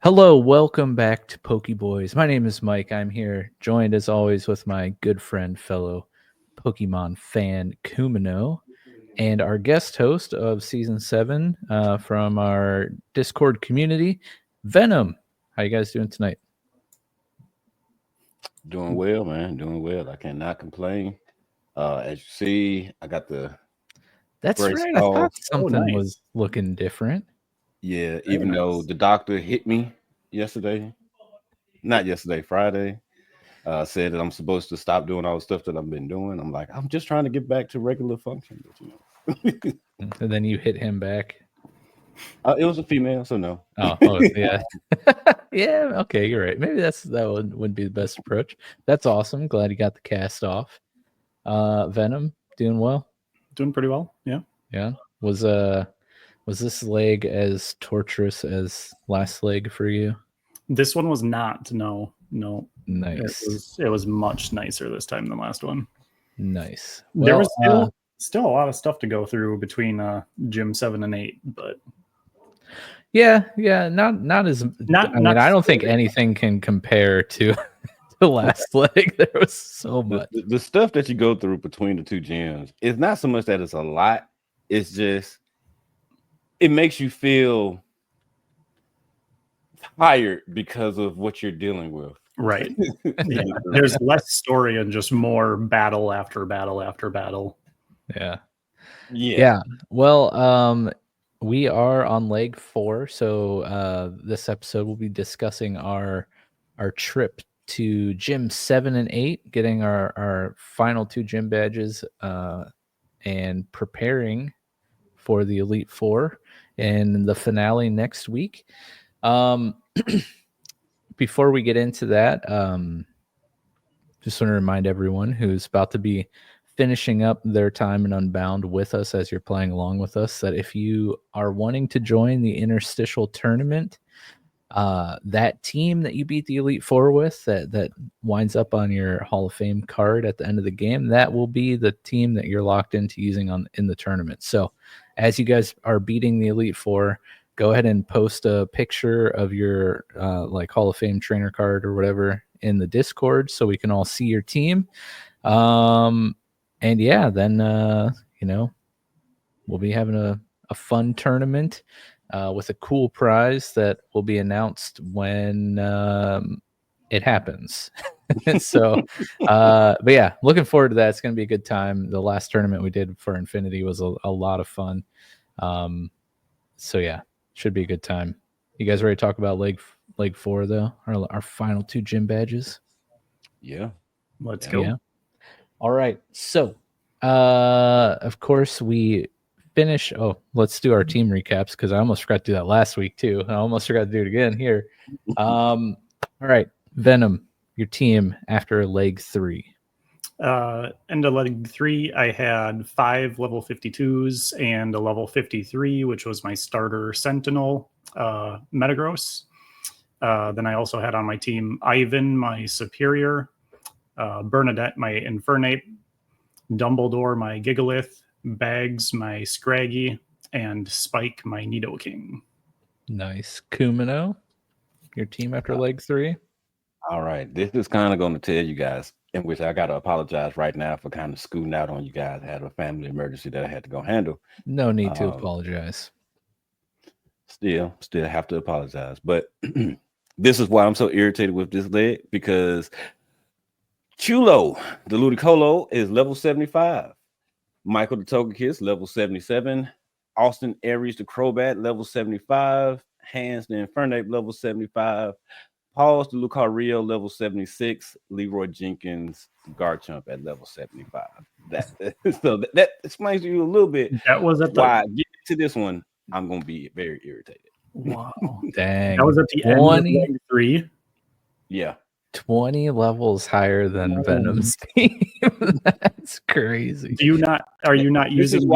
Hello, welcome back to PokéBoys. My name is Mike. I'm here, joined as always with my good friend, fellow Pokemon fan, Kumino, and our guest host of Season 7 from our Discord community, Venom. How you guys doing tonight? Doing well, man. Doing well. I cannot complain. As you see, I got the That's brace right. I thought off. something nice. was looking different. Yeah, even though the doctor hit me yesterday, not yesterday, Friday, said that I'm supposed to stop doing all the stuff that I've been doing. I'm like, I'm just trying to get back to regular function. But, And then you hit him back. It was a female, so no. Oh yeah. Yeah, okay, you're right. Maybe that would be the best approach. That's awesome. Glad you got the cast off. Venom, doing well? Doing pretty well. Yeah. Yeah. Was this leg as torturous as last leg for you? This one was not. No. Nice. It was much nicer this time than the last one. Nice. There was still a lot of stuff to go through between Gym 7 and 8, but yeah, not as I don't think anything can compare to the last leg. There was so much. The stuff that you go through between the two gyms, it's not so much that it's a lot, it's just it makes you feel tired because of what you're dealing with. Right. Yeah. There's less story and just more battle after battle after battle. Yeah. Well, we are on leg 4, so this episode we'll be discussing our trip to Gym 7 and 8, getting our final 2 gym badges, and preparing for the Elite 4 and the finale next week. Before we get into that, just want to remind everyone who's about to be finishing up their time in Unbound with us as you're playing along with us that if you are wanting to join the interstitial tournament, that team that you beat the Elite 4 with that winds up on your Hall of Fame card at the end of the game, that will be the team that you're locked into using in the tournament. So as you guys are beating the Elite 4, go ahead and post a picture of your like Hall of Fame trainer card or whatever in the Discord so we can all see your team. And yeah, then we'll be having a fun tournament with a cool prize that will be announced when it happens. So but yeah, looking forward to that. It's going to be a good time. The last tournament we did for Infinity was a lot of fun. So yeah, should be a good time. You guys ready to talk about leg 4 though? Our final 2 gym badges? Yeah. Let's go. Yeah. All right. So of course we finish. Oh, let's do our team recaps because I almost forgot to do that last week too. I almost forgot to do it again here. All right, Venom, your team after leg 3. End of leg 3, I had 5 level 52s and a level 53, which was my starter Sentinel, Metagross. Then I also had on my team Ivan, my Superior, Bernadette, my Infernape, Dumbledore, my Gigalith, Bags, my Scraggy, and Spike, my Nidoking. Nice. Kumino, your team after leg 3. All right. This is kind of going to tell you guys, in which I got to apologize right now for kind of scooting out on you guys. I had a family emergency that I had to go handle. No need to apologize. Still have to apologize. But this is why I'm so irritated with this leg, because Chulo, the Ludicolo, is level 75. Michael the Togekiss, level 77. Austin Aries the Crobat, level 75. Hans the Infernape, level 75. Paul's the Lucario, level 76. Leroy Jenkins, Garchomp at level 75. So that explains to you a little bit. That was at why getting to this one, I'm going to be very irritated. Wow. Dang. That was at the end of leg 3. Yeah. 20 levels higher than Venom's team. That's crazy. Are you not using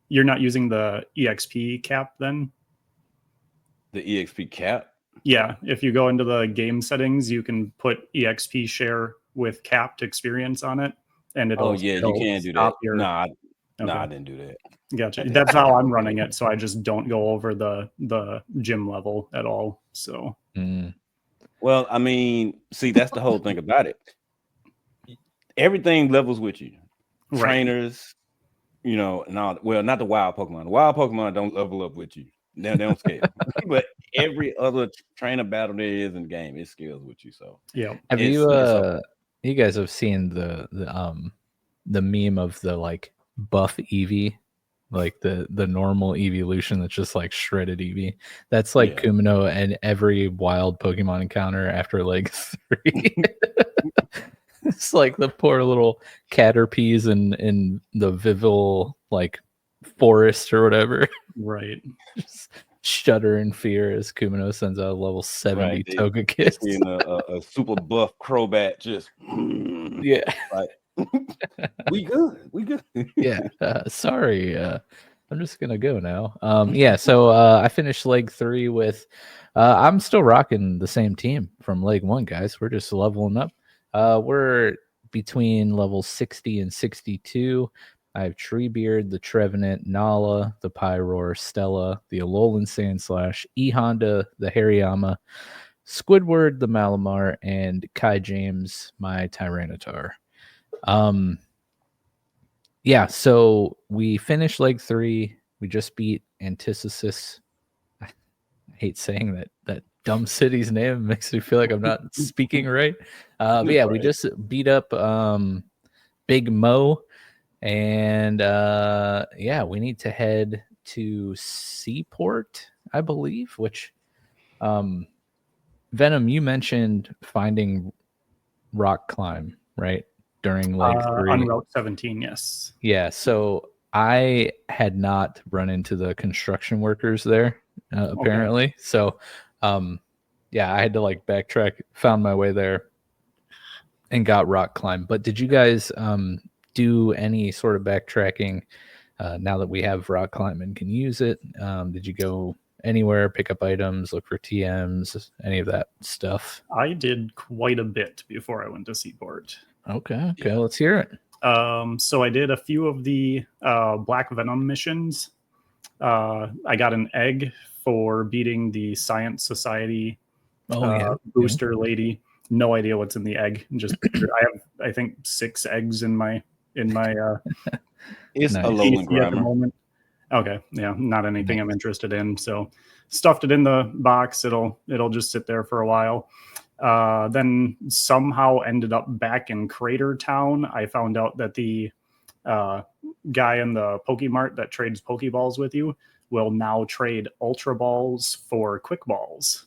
you're not using the EXP cap then? The EXP cap? Yeah, if you go into the game settings, you can put EXP share with capped experience on it, and it'll. Oh yeah, you can do that. No, I didn't do that. Gotcha. That's how I'm running it. So I just don't go over the gym level at all. So. Well, I mean, see, that's the whole thing about it. Everything levels with you. Right. Trainers, you know, not the wild Pokemon. The wild Pokemon don't level up with you. They don't scale. But every other trainer battle there is in the game, it scales with you. So yeah. Have you guys have seen the meme of the like buff Eevee, like the normal evolution that's just like shredded Eevee? That's like Kumino and every wild Pokemon encounter after like 3. It's like the poor little Caterpies in the Vivil like forest or whatever. Right. Just shudder in fear as Kumino sends out a level 70 Togekiss. Seeing a super buff Crobat just like we good. Yeah. Sorry. I'm just gonna go now. So I finished leg 3 with I'm still rocking the same team from leg 1, guys. We're just leveling up. We're between levels 60 and 62. I have Treebeard, the Trevenant, Nala, the Pyroar, Stella, the Alolan Sandslash, E-Honda, the Hariyama, Squidward, the Malamar, and Kai James, my Tyranitar. So we finished leg 3. We just beat Antithesis. I hate saying that dumb city's name. It makes me feel like I'm not speaking right. We just beat up Big Mo. And we need to head to Seaport, I believe, which Venom, you mentioned finding rock climb, right? During leg 3. On Route 17, yes. Yeah, so I had not run into the construction workers there, apparently. Okay. So I had to like backtrack, found my way there and got rock climb. But did you guys do any sort of backtracking now that we have rock climb and can use it? Did you go anywhere, pick up items, look for TMs, any of that stuff? I did quite a bit before I went to Seaport. Okay, let's hear it. So I did a few of the Black Venom missions. I got an egg for beating the Science Society booster lady. No idea what's in the egg. Just I have, I think, 6 eggs in my it's nice. a Alolan grammar at the moment. Okay, yeah, not anything I'm interested in. So stuffed it in the box. It'll just sit there for a while. Then somehow ended up back in Crater Town. I found out that the guy in the Pokemart that trades Pokeballs with you will now trade Ultra Balls for Quick Balls.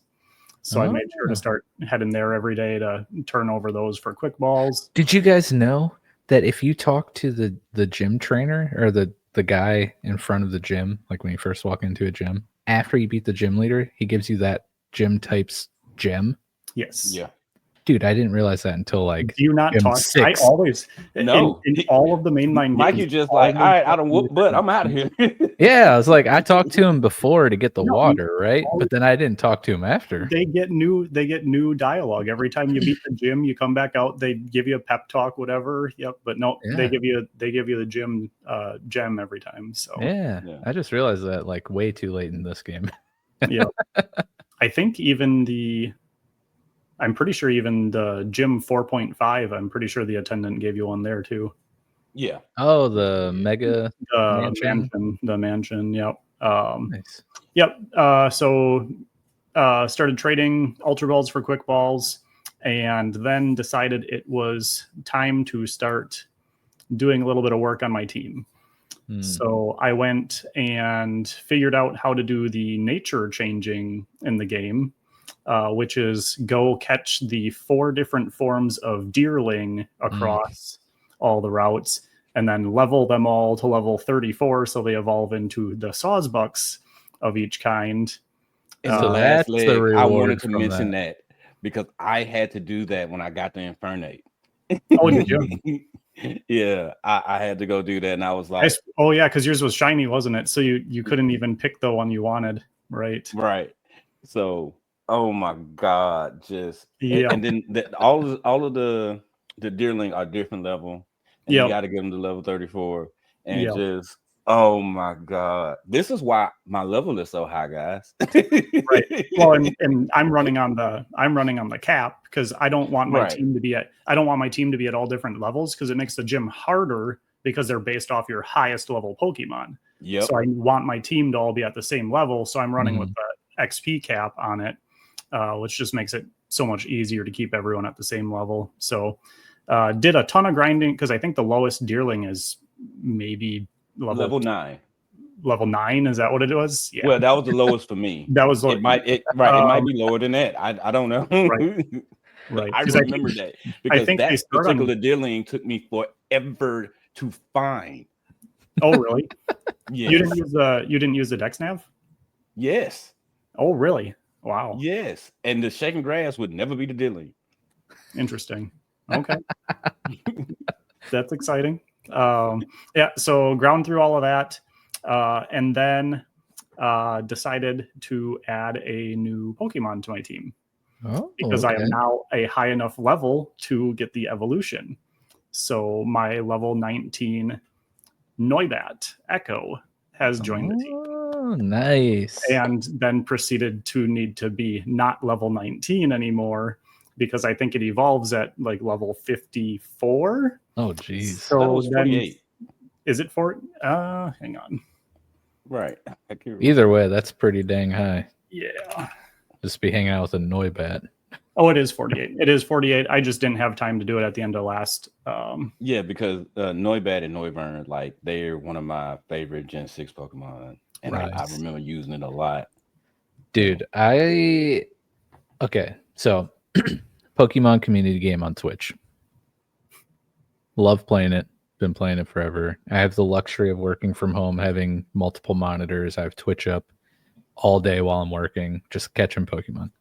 So I made sure to start heading there every day to turn over those for Quick Balls. Did you guys know that if you talk to the gym trainer or the guy in front of the gym, like when you first walk into a gym, after you beat the gym leader, he gives you that gym type's gem? Yes. Yeah. Dude, I didn't realize that until like. Do you not talk? 6. I always no in all of the mainline Mike, games, you just like, all right, I don't whoop butt, I'm out of here. Yeah, I was like, I talked to him before to get the water, right? But then I didn't talk to him after. They get new dialogue every time you beat the gym. You come back out, they give you a pep talk, whatever. Yep, but no, they give you the gym gem every time. So yeah, I just realized that like way too late in this game. Yeah, I think I'm pretty sure even the gym 4.5, I'm pretty sure the attendant gave you one there too. Yeah. Oh, the mega mansion. The mansion. Yep. Nice. Yep. So started trading Ultra Balls for Quick Balls, and then decided it was time to start doing a little bit of work on my team. So I went and figured out how to do the nature changing in the game. Which is go catch the 4 different forms of Deerling across all the routes, and then level them all to level 34 so they evolve into the Sawsbucks of each kind. So that's the reward. I wanted to mention that because I had to do that when I got the Infernape. Oh, did you? Yeah, I had to go do that, and I was like, because yours was shiny, wasn't it? So you couldn't even pick the one you wanted, right? Right. So. Oh my God! And then all of the Deerling are different level. And you got to give them to level 34. and Yep. just oh my god, this is why my level is so high, guys. Right. Well, and I'm running on the cap because I don't want my Right. team to be at all different levels because it makes the gym harder because they're based off your highest level Pokemon. Yep. So I want my team to all be at the same level. So I'm running with the XP cap on it, which just makes it so much easier to keep everyone at the same level. So did a ton of grinding because I think the lowest Deerling is maybe level 9. Level 9. Is that what it was? Yeah. Well, that was the lowest for me. That was it might it might be lower than that. I don't know. Right. I remember that because I think that they particular Deerling took me forever to find. Oh, really? Yes. You didn't use the Dex Nav? Yes. Oh, really? Wow. Yes. And the shaking grass would never be the Deerling. Interesting. Okay. That's exciting. Yeah, so ground through all of that, and then decided to add a new Pokemon to my team because I am now a high enough level to get the evolution. So my level 19 Noibat Echo has joined the team. Oh, nice. And then proceeded to need to be not level 19 anymore because I think it evolves at like level 54. Oh, geez. So that was 48. Is it for? Hang on. Right. Either way, that's pretty dang high. Yeah. Just be hanging out with a Noibat. Oh, it is 48. It is 48. I just didn't have time to do it at the end of last. Yeah, because Noibat and Noivern, like they're one of my favorite Gen 6 Pokemon. And I remember using it a lot. Dude, okay, so Pokemon community game on Twitch. Love playing it. Been playing it forever. I have the luxury of working from home, having multiple monitors. I have Twitch up all day while I'm working, just catching Pokemon.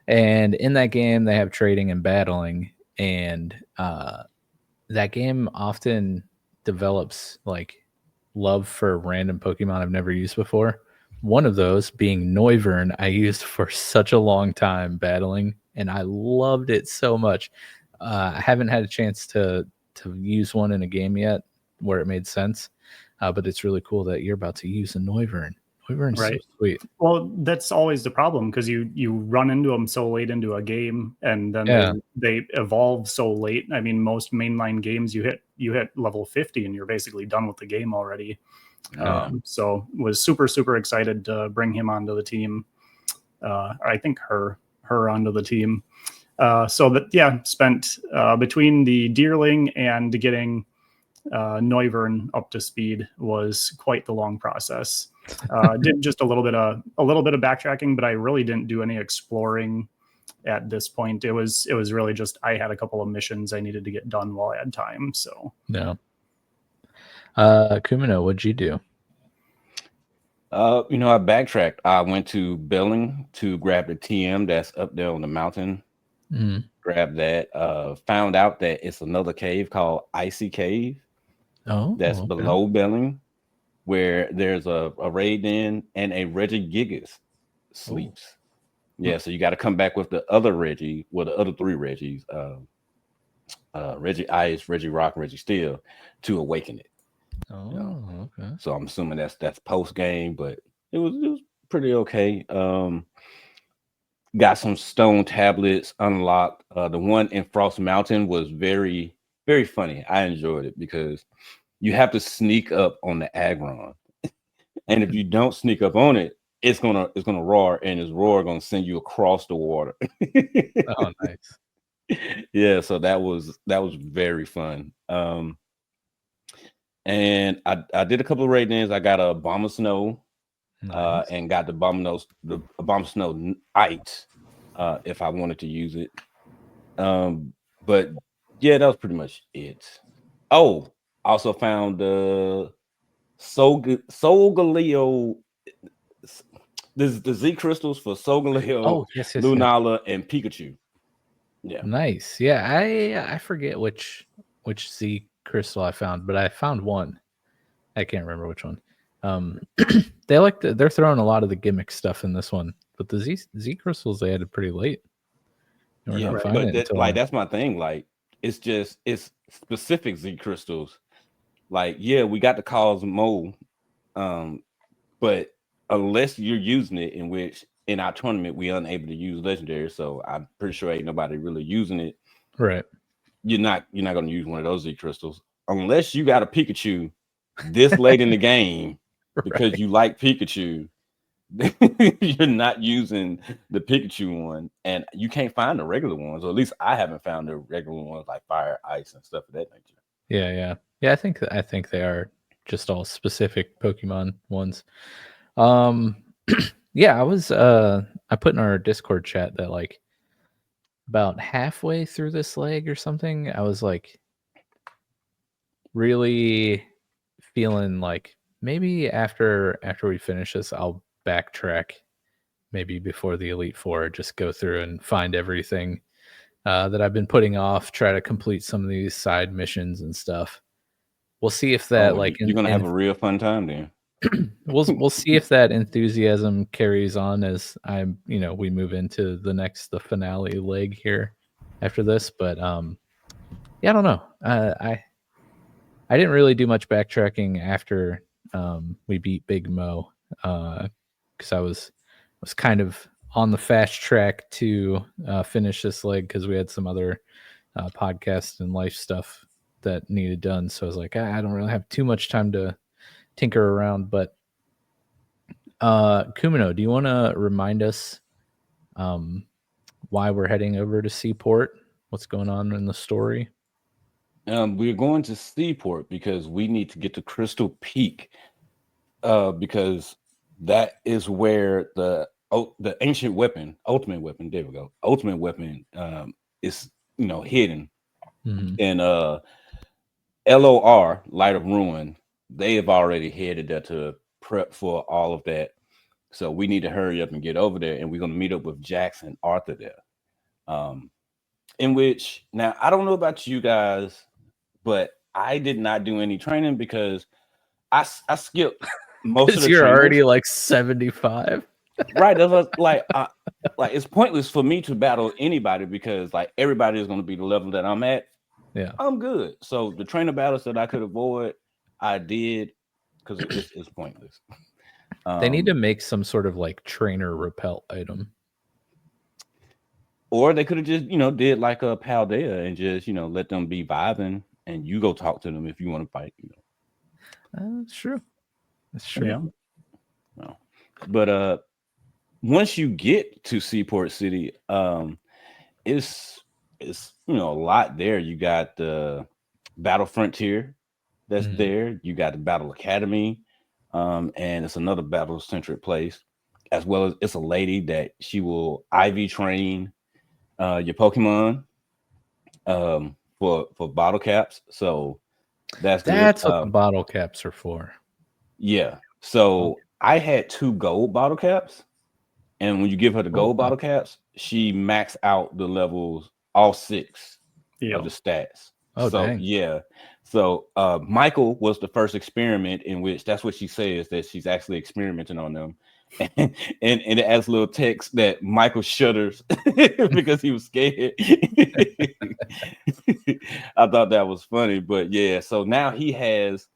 And in that game, they have trading and battling. And that game often develops like love for random Pokemon I've never used before. One of those being Noivern, I used for such a long time battling, and I loved it so much. I haven't had a chance to use one in a game yet where it made sense, but it's really cool that you're about to use a Noivern. Noivern's so sweet. Well, that's always the problem because you run into them so late into a game, and then they evolve so late. I mean, most mainline games you hit level 50 and you're basically done with the game already. So was super excited to bring him onto the team. I think her onto the team. Spent between the Deerling and getting Noivern up to speed was quite the long process. Did just a little bit of backtracking, but I really didn't do any exploring at this point. It was really just I had a couple of missions I needed to get done while I had time. So Kumino, what'd you do? I backtracked. I went to Belling to grab the TM that's up there on the mountain. Grab that. Found out that it's another cave called Icy Cave. That's below Belling, where there's a raid in and a Regigigas sleeps. Yeah, so you got to come back with the other Reggie, well, the other 3 Reggies, Reggie Ice, Reggie Rock, Reggie Steel, to awaken it. Okay. So I'm assuming that's post game, but it was pretty okay. Got some stone tablets unlocked. The one in Frost Mountain was very, very funny. I enjoyed it because you have to sneak up on the Aggron, and if you don't sneak up on it, it's gonna roar, and its roar gonna send you across the water. Oh, nice. Yeah, so that was very fun. And I did a couple of raid-ins. I got a Bomb of Snow, and got the Bomb of Snow Ice, if I wanted to use it. But yeah, that was pretty much it. Oh, also found the Solgaleo, the Z crystals for Solgaleo, Lunala, and Pikachu. Yeah, nice. Yeah, I forget which Z crystal I found, but I found one. I can't remember which one. They're throwing a lot of the gimmick stuff in this one, but the Z crystals they added pretty late. Yeah, but that's my thing. Like, it's specific Z crystals like, yeah, we got the Cosmo, but unless you're using it, in which in our tournament we unable to use legendary, so I'm pretty sure ain't nobody really using it. Right. You're not going to use one of those Z crystals unless you got a Pikachu this late in the game because you like Pikachu. You're not using the Pikachu one, and you can't find the regular ones, or at least I haven't found the regular ones like Fire, Ice, and stuff of that nature. Yeah. I think they are just all specific Pokemon ones. Yeah, I put in our Discord chat that like about halfway through this leg or something, I was like really feeling like maybe after we finish this, I'll backtrack maybe before the Elite Four, just go through and find everything that I've been putting off, try to complete some of these side missions and stuff. We'll see if that you're gonna have a real fun time then. we'll see if that enthusiasm carries on as we move into the finale leg here after this. But yeah, I don't know. I didn't really do much backtracking after we beat Big Mo because I was kind of on the fast track to finish this leg because we had some other podcast and life stuff that needed done. So I was like, I don't really have too much time to tinker around. But Kumino, do you want to remind us why we're heading over to Seaport? What's going on in the story? We're going to Seaport because we need to get to Crystal Peak because that is where the ancient weapon, ultimate weapon, there we go, ultimate weapon is hidden. And LOR, Light of Ruin, they have already headed there to prep for all of that. So we need to hurry up and get over there, and we're going to meet up with Jax and Arthur there. In which, now, I don't know about you guys, but I did not do any training because I skipped most of the you're trainers. already like 75. Right. That was like it's pointless for me to battle anybody because like everybody is going to be the level that I'm at. Yeah, I'm good. So the trainer battles that I could avoid, I did because it's pointless. They need to make some sort of like trainer repel item. Or they could have just, did like a Paldea and just, let them be vibing and you go talk to them if you want to fight, That's true. That's true. Yeah. No. But once you get to Seaport City, it's a lot there. You got the Battle Frontier that's there. You got the Battle Academy, and it's another battle-centric place, as well as it's a lady that she will IV train your Pokemon for bottle caps. So that's what the bottle caps are for. Yeah. So I had 2 gold bottle caps, and when you give her the gold bottle caps, she maxed out the levels, all 6 of the stats. Oh, so dang. Yeah. So Michael was the first experiment in which that's what she says, that she's actually experimenting on them. And it adds little text that Michael shudders because he was scared. I thought that was funny, but yeah. So now he has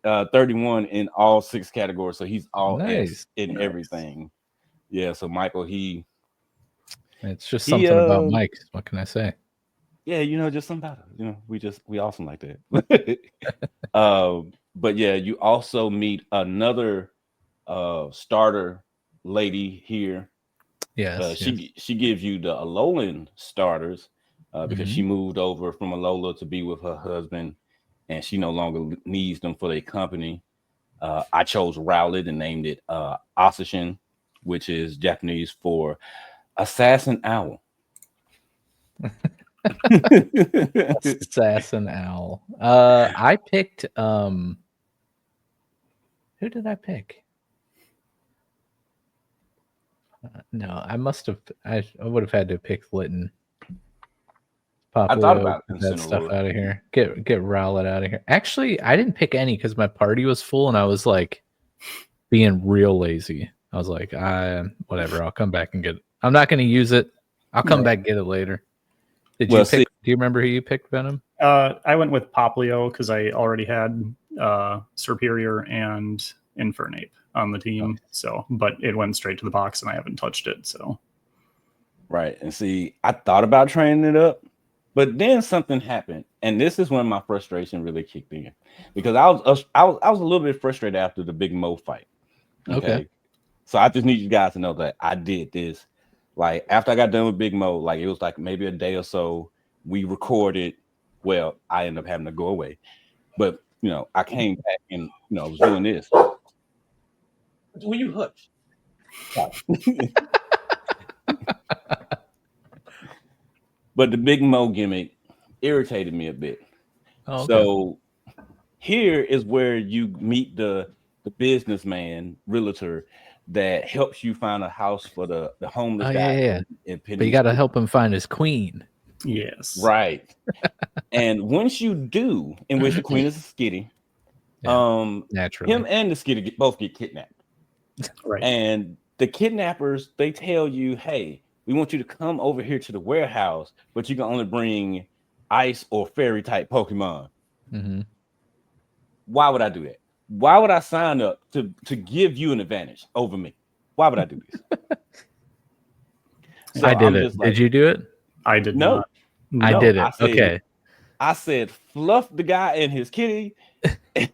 31 in all 6 categories, so he's all S in everything. Yeah. So Michael, it's just something about Mike. What can I say? Yeah, just something about it. We awesome like that. But yeah, you also meet another starter lady here. Yes. She gives you the Alolan starters because she moved over from Alola to be with her husband, and she no longer needs them for their company. I chose Rowlet and named it Asashin, which is Japanese for assassin owl. Assassin owl. I picked who did I pick? No, I must have. I would have had to pick Litton. I thought about that stuff out of here. Get Rowlet out of here. Actually, I didn't pick any because my party was full, and I was like being real lazy. I was like, whatever. I'll come back and get it. I'm not going to use it. I'll come back and get it later. Did you pick? Do you remember who you picked, Venom? I went with Poplio because I already had Superior and Infernape on the team. So, but it went straight to the box and I haven't touched it. So, right. And see, I thought about training it up, but then something happened, and this is when my frustration really kicked in, because I was a little bit frustrated after the Big Mo fight. Okay. So I just need you guys to know that I did this. Like after I got done with Big Mo, like it was like maybe a day or so. We recorded. Well, I ended up having to go away, but I came back and was doing this. Will you hush? But the Big Mo gimmick irritated me a bit. Oh, okay. So here is where you meet the businessman realtor that helps you find a house for the homeless guy. Yeah. But you got to help him find his queen. yes. Right. And once you do, in which the queen is a skitty, naturally, him and the skitty both get kidnapped. Right. And the kidnappers, they tell you, hey, we want you to come over here to the warehouse, but you can only bring ice or fairy type Pokemon. Mm-hmm. Why would I do that? Why would I sign up to give you an advantage over me? Why would I do this? So I did it. Like, did you do it? I did not. No, I did it. Okay. I said, fluff the guy and his kitty. And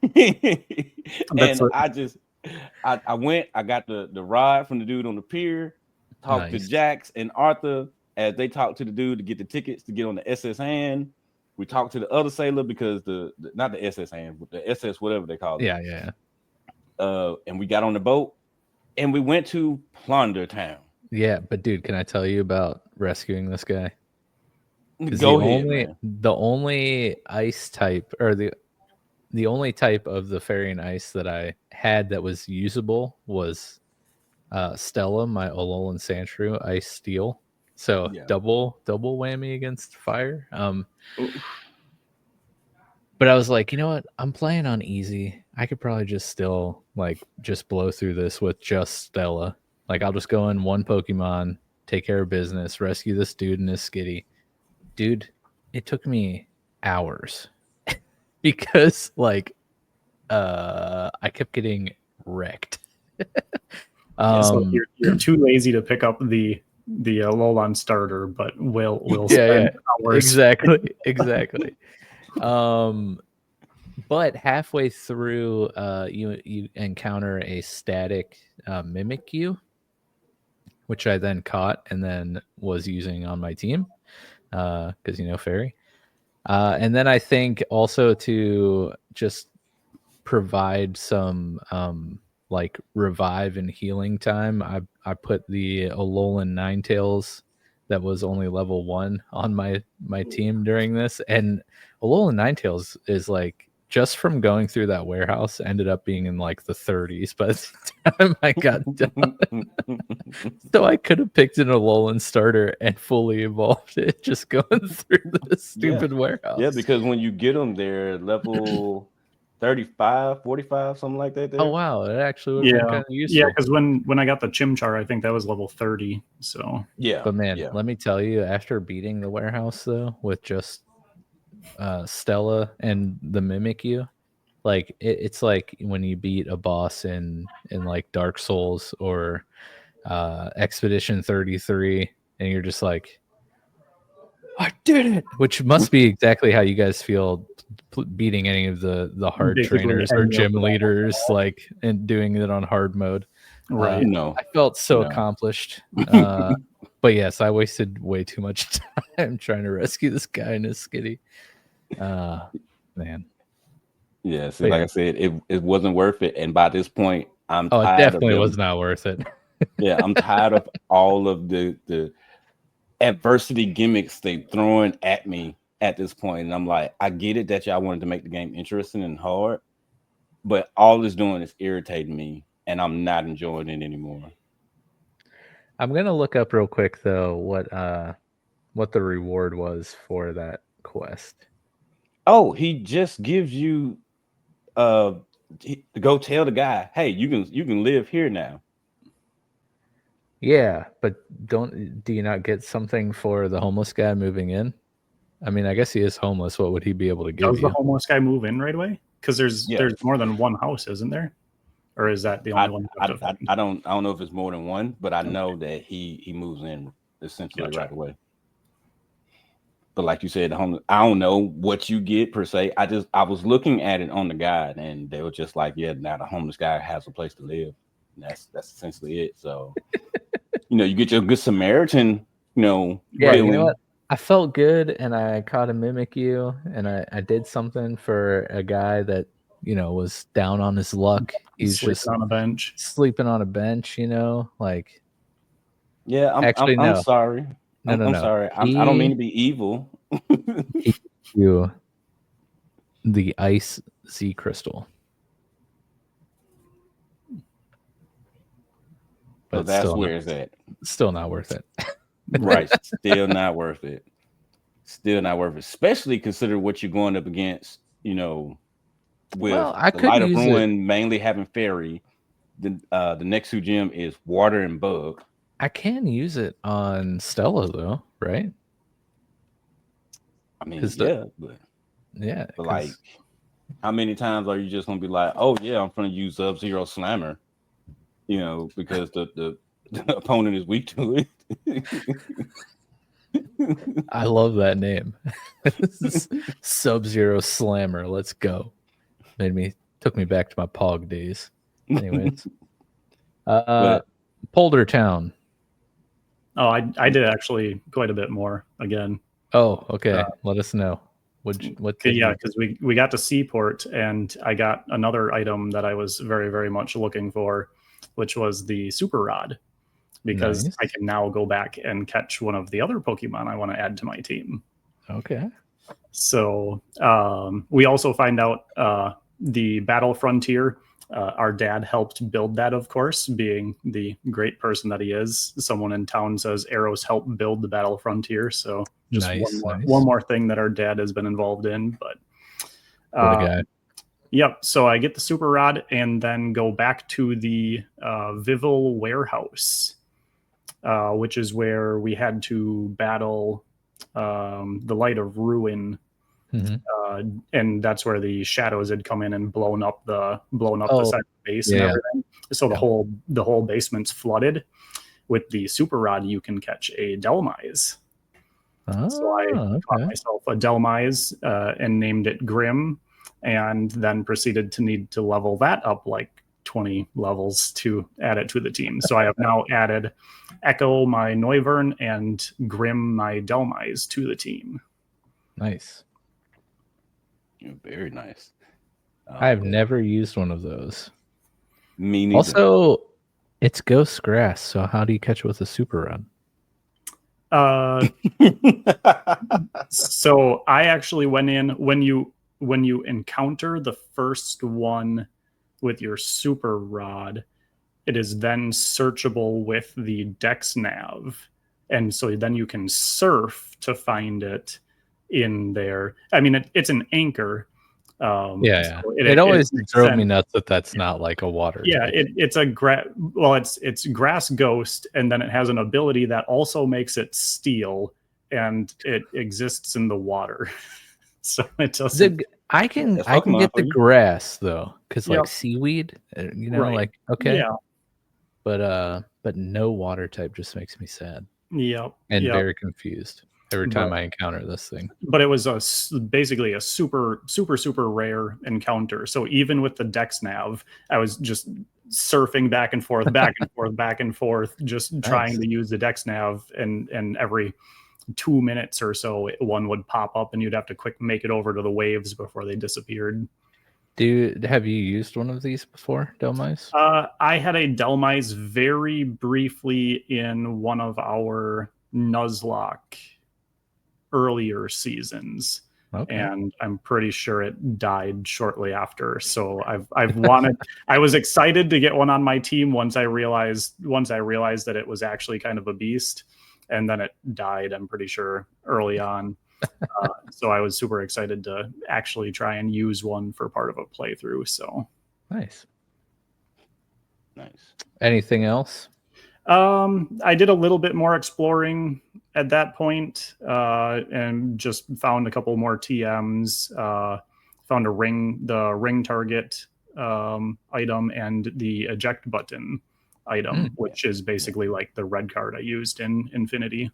I went, I got the ride from the dude on the pier, talked to Jax and Arthur as they talked to the dude to get the tickets to get on the SS hand. We talked to the other sailor because not the SS hand, but the SS, whatever they call it. Yeah. And we got on the boat and we went to Polder Town. Yeah, but dude, can I tell you about rescuing this guy? Go ahead, man. The only ice type, or the only type of the fairy and ice that I had that was usable was Stella, my Alolan Sandshrew, Ice Steel. So double whammy against fire. But I was like, you know what? I'm playing on easy. I could probably just still just blow through this with just Stella. Like I'll just go in one Pokemon, take care of business, rescue this dude and his skitty. Dude, it took me hours because I kept getting wrecked. So you're too lazy to pick up the Alolan starter, but we'll spend hours. Exactly. But halfway through, you encounter a static Mimikyu, which I then caught and then was using on my team because fairy. And then I think also to just provide some revive and healing time, I put the Alolan Ninetales that was only level 1 on my team during this, and Alolan Ninetales is just from going through that warehouse ended up being in the 30s by the time I got done. So I could have picked an Alolan starter and fully evolved it just going through this stupid warehouse. Yeah, because when you get them, they're level 35, 45, something like that. There. Oh wow, it actually would have been kind of useful. Yeah, because when I got the Chimchar, I think that was level 30. So but man, let me tell you, after beating the warehouse though with just Stella and the Mimikyu, it's like when you beat a boss in Dark Souls or Expedition 33, and you're just like, I did it, which must be exactly how you guys feel beating any of the hard trainers or gym leaders, and doing it on hard mode. Right. I felt so accomplished. But yes, I wasted way too much time trying to rescue this guy and his skitty. Man. Yeah, so like I said, it wasn't worth it. And by this point, I'm tired. It definitely was not worth it. Yeah, I'm tired of all of the adversity gimmicks they throwing at me at this point. And I'm like, I get it that y'all wanted to make the game interesting and hard, but all it's doing is irritating me, and I'm not enjoying it anymore. I'm gonna look up real quick though what the reward was for that quest. Oh, he just gives you to go tell the guy, hey, you can live here now. Yeah, but do you not get something for the homeless guy moving in? I mean, I guess he is homeless. What would he be able to give you? Does the homeless guy move in right away? Because there's more than one house, isn't there? Or is that the only one? I don't know if it's more than one, but I know that he moves in essentially right away. But like you said, the home, I don't know what you get per se. I was looking at it on the guide, and they were just like, yeah, now the homeless guy has a place to live. And that's essentially it. So, you get your Good Samaritan, Yeah, feeling. you know what? I felt good, and I caught a mimic you, and I did something for a guy that was down on his luck. He's just on a bench, sleeping on a bench. Like. Yeah, I'm sorry. No, I'm sorry. I don't mean to be evil. He you the ice Z crystal. But so that's where it's at. Still not worth it. Right. Still not worth it. Still not worth it. Especially consider what you're going up against, with the Light of Ruin mainly having fairy. The next 2 gem is water and bug. I can use it on Stella though, right? I mean, but like, how many times are you just gonna be like, oh yeah, I'm gonna use Sub-Zero Slammer, because the opponent is weak to it. I love that name. Sub-Zero Slammer. Let's go. Took me back to my Pog days. Anyways, Polder Town. Oh, I did actually quite a bit more again. Oh, okay. Let us know. Because we got to Seaport, and I got another item that I was very, very much looking for, which was the Super Rod, because I can now go back and catch one of the other Pokemon I want to add to my team. Okay. So we also find out the Battle Frontier. Our dad helped build that, of course, being the great person that he is. Someone in town says Arrows helped build the Battle Frontier. So just one more thing that our dad has been involved in. But what a guy. Yep. So I get the Super Rod and then go back to the Vivil warehouse, which is where we had to battle the Light of Ruin. Mm-hmm. And that's where the shadows had come in and blown up the side of the base and everything. So the whole basement's flooded. With the Super Rod, you can catch a Delmise. So I caught myself a Delmise and named it Grim, and then proceeded to need to level that up like 20 levels to add it to the team. So I have now added Echo, my Noivern, and Grim, my Delmise, to the team. Nice. Very nice. I've never used one of those. Me neither. Also, it's Ghost Grass, so how do you catch it with a Super Rod? So I actually went in when you encounter the first one with your Super Rod, it is then searchable with the Dex Nav, and so then you can surf to find it in there. I mean, it's an anchor. So it always drove me nuts that that's not like a water. Yeah, it's a it's grass ghost, and then it has an ability that also makes it steel, and it exists in the water. So it doesn't. I can get the grass though, because like seaweed, like okay. Yeah. But no water type just makes me sad. Yep. And very confused every time I encounter this thing. But it was basically a super, super, super rare encounter. So even with the Dex Nav, I was just surfing back and forth, just trying to use the Dex Nav, and every 2 minutes or so, one would pop up, and you'd have to quick make it over to the waves before they disappeared. Have you used one of these before, Delmise? I had a Delmise very briefly in one of our Nuzlocke earlier seasons, and I'm pretty sure it died shortly after. So I was excited to get one on my team once I realized that it was actually kind of a beast, and then it died, I'm pretty sure, early on. So I was super excited to actually try and use one for part of a playthrough. So nice. Anything else? I did a little bit more exploring at that point, and just found a couple more TMs. found the ring target item and the eject button item, which is basically like the red card I used in Infinity.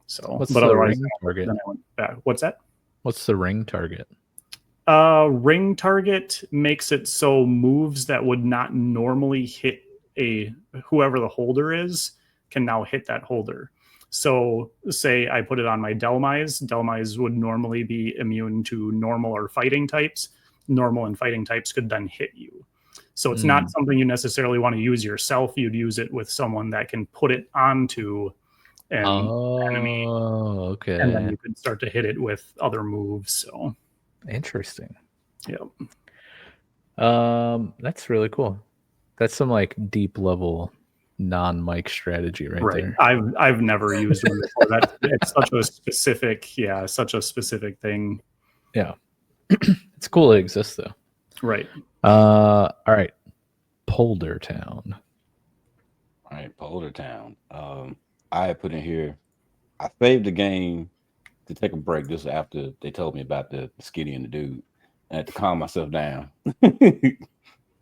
So, What's but the otherwise, ring target? then I went back. What's that? What's the ring target? Ring target makes it so moves that would not normally hit whoever the holder is can now hit that holder. So say I put it on my Delmise. Delmise would normally be immune to normal or fighting types. Normal and fighting types could then hit you. So it's not something you necessarily want to use yourself. You'd use it with someone that can put it onto an enemy. Okay. And then you could start to hit it with other moves. So interesting. yeah. That's really cool. That's some like deep level non-mic strategy right there. I've never used one before. It's such a specific thing. Yeah. It's cool it exists though. Right. All right. Polder Town. All right, Polder Town. I put in here. I saved the game to take a break. This is after they told me about the Skitty and the dude. I had to calm myself down.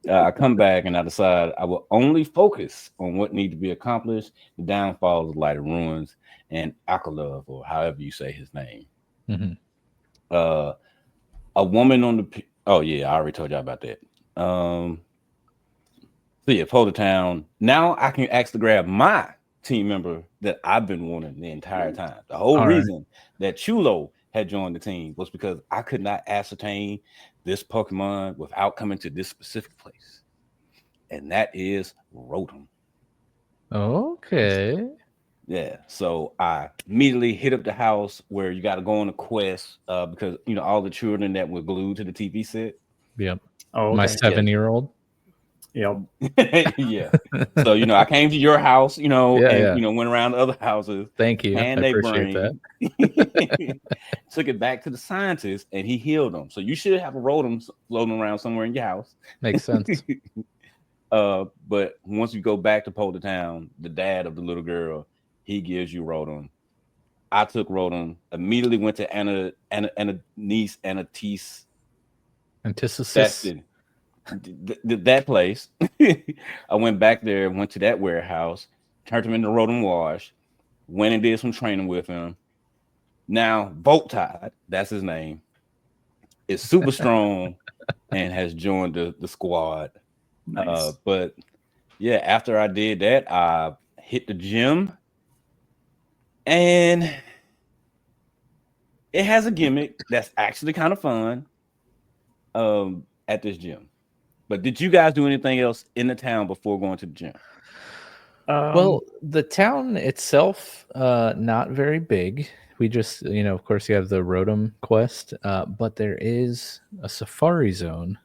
I come back and I decide I will only focus on what needs to be accomplished: the downfall of Lighted Ruins and Aklove, or however you say his name. Mm-hmm. A woman on the. Oh yeah, I already told y'all about that. So yeah, Polder Town. Now I can actually grab my team member that I've been wanting the entire time. The whole reason that Chulo had joined the team was because I could not ascertain this Pokemon without coming to this specific place, and that is Rotom. Okay. Yeah, so I immediately hit up the house where you got to go on a quest because all the children that were glued to the TV set. Yep. Oh, okay. My 7-year-old. Yep. Yeah. So I came to your house, and went around to other houses. Thank you. And I they appreciate that. Took it back to the scientist, and he healed them. So you should have a Rotom floating around somewhere in your house. Makes sense. But once you go back to Polder Town, the dad of the little girl, he gives you Rotom. I took Rotom, immediately went to Antithesis. That place. I went back there, went to that warehouse, turned him into Rotom Wash, went and did some training with him. Now Voltide, that's his name, is super strong and has joined the squad. Nice. But yeah, after I did that, I hit the gym, and it has a gimmick that's actually kind of fun at this gym. But did you guys do anything else in the town before going to the gym? Well, the town itself, not very big. We just, of course, you have the Rotom quest, but there is a safari zone.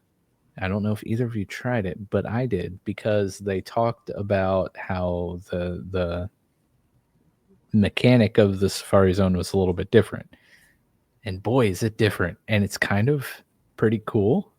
I don't know if either of you tried it, but I did, because they talked about how the mechanic of the safari zone was a little bit different. And boy, is it different. And it's kind of pretty cool.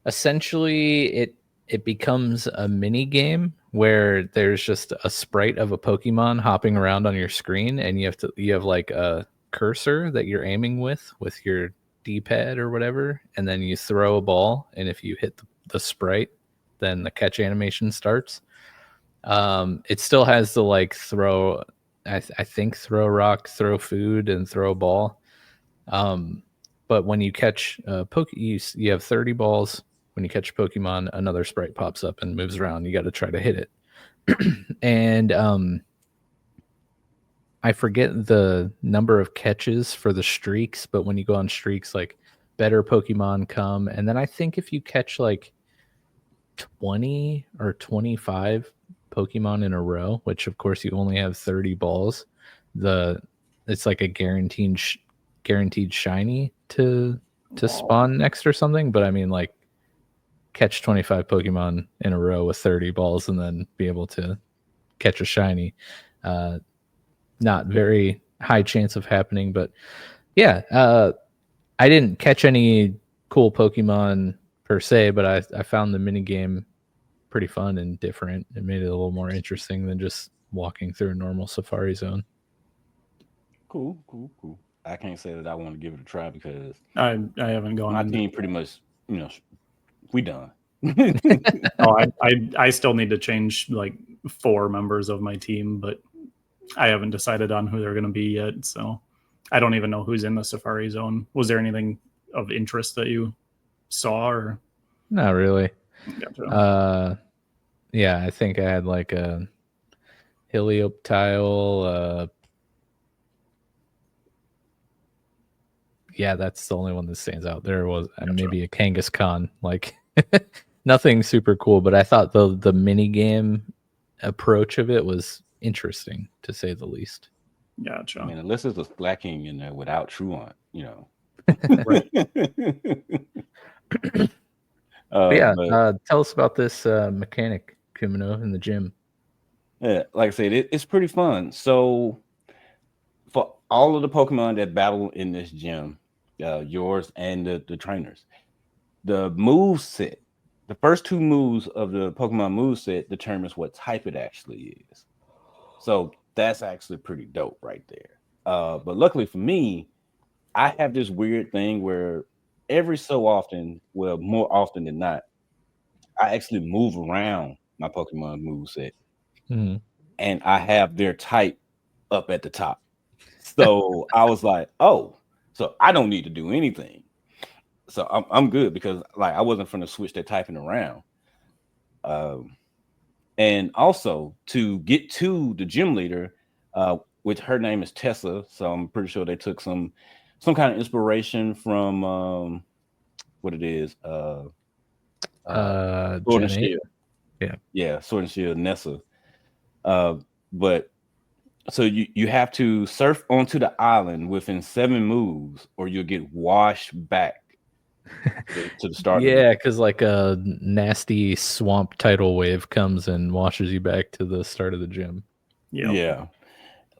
Essentially, it becomes a mini game where there's just a sprite of a Pokemon hopping around on your screen, and you have like a cursor that you're aiming with your D-pad or whatever, and then you throw a ball, and if you hit the sprite, then the catch animation starts. It still has the like throw, I think throw rock, throw food, and throw a ball. But when you catch you have 30 balls. When you catch a Pokemon, another sprite pops up and moves around. You got to try to hit it. And I forget the number of catches for the streaks, but when you go on streaks, like better Pokemon come. And then I think if you catch like 20 or 25 Pokemon in a row, which of course you only have 30 balls, it's like a guaranteed shiny to spawn next or something. But I mean, like, catch 25 Pokemon in a row with 30 balls and then be able to catch a shiny. Not very high chance of happening, but yeah, I didn't catch any cool Pokemon per se, but I found the mini game pretty fun and different. It made it a little more interesting than just walking through a normal safari zone. Cool. I can't say that I want to give it a try because I haven't gone. my team pretty much, we done. I still need to change like 4 members of my team, but I haven't decided on who they're going to be yet. So I don't even know who's in the Safari Zone. Was there anything of interest that you saw or? Not really. Gotcha. Yeah, I think I had like a Helioptile. Yeah, that's the only one that stands out. There was maybe a Kangaskhan, like nothing super cool, but I thought the mini game approach of it was interesting to say the least. Gotcha. I mean, unless there's a Black King in there without Truant, Right. Tell us about this mechanic, Kumino, in the gym. Yeah, like I said, it's pretty fun. So for all of the Pokemon that battle in this gym, yours and the trainers, the move set, the first 2 moves of the Pokemon move set determines what type it actually is. So that's actually pretty dope right there. But luckily for me, I have this weird thing where every so often, well, more often than not, I actually move around my Pokemon moveset, Mm-hmm. and I have their type up at the top. So I was like, oh, so I don't need to do anything. So I'm good because like I wasn't going to switch that typing around. And also to get to the gym leader, which her name is Tessa. So I'm pretty sure they took some kind of inspiration from what it is. Sword and Shield. Yeah, Sword and Shield, Nessa. But so you have to surf onto the island within 7 moves, or you'll get washed back to the start. Yeah, because like a nasty swamp tidal wave comes and washes you back to the start of the gym. Yeah.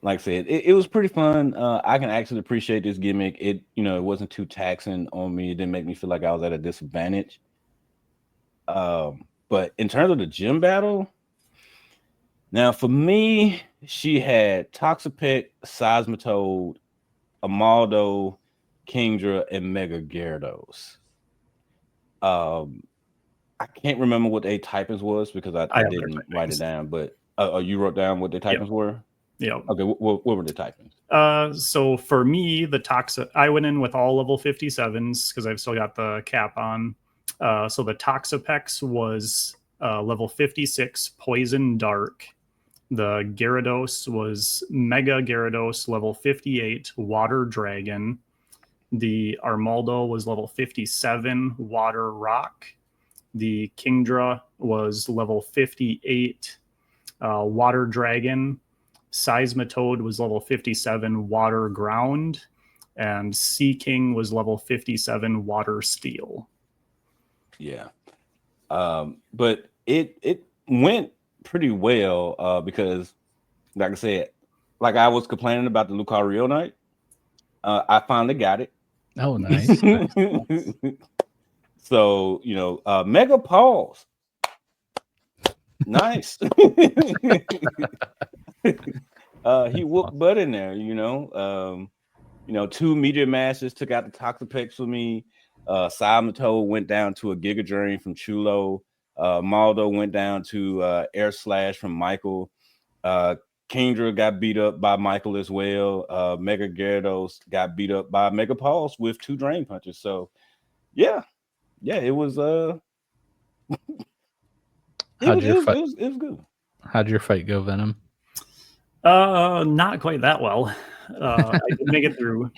Like I said, it was pretty fun. I can actually appreciate this gimmick. It wasn't too taxing on me. It didn't make me feel like I was at a disadvantage. But in terms of the gym battle, now for me, she had Toxapex, Seismitoad, Amaldo, Kingdra, and Mega Gyarados. I can't remember what their typings was because I didn't write it down. But you wrote down what their typings were? Yeah. Okay, what were the typings? So for me, I went in with all level 57s because I've still got the cap on. So the Toxapex was level 56, Poison Dark. The Gyarados was Mega Gyarados, level 58, Water Dragon. The Armaldo was level 57, Water Rock. The Kingdra was level 58, Water Dragon. Seismitoad was level 57, Water Ground. And Sea King was level 57, Water Steel. Yeah. But it went pretty well because, like I said, like I was complaining about the Lucario Knight. I finally got it. Oh, nice. So, Mega Pause. Nice. He whooped butt in there, 2 Meteor Mashes took out the Toxapex for me. Seismitoad went down to a Giga Drain from Chulo. Maldo went down to Air Slash from Michael. Kingdra got beat up by Michael as well. Mega Gyarados got beat up by Mega Pulse with 2 Drain Punches. So, yeah, it was it was good. How'd your fight go, Venom? Not quite that well. I did make it through.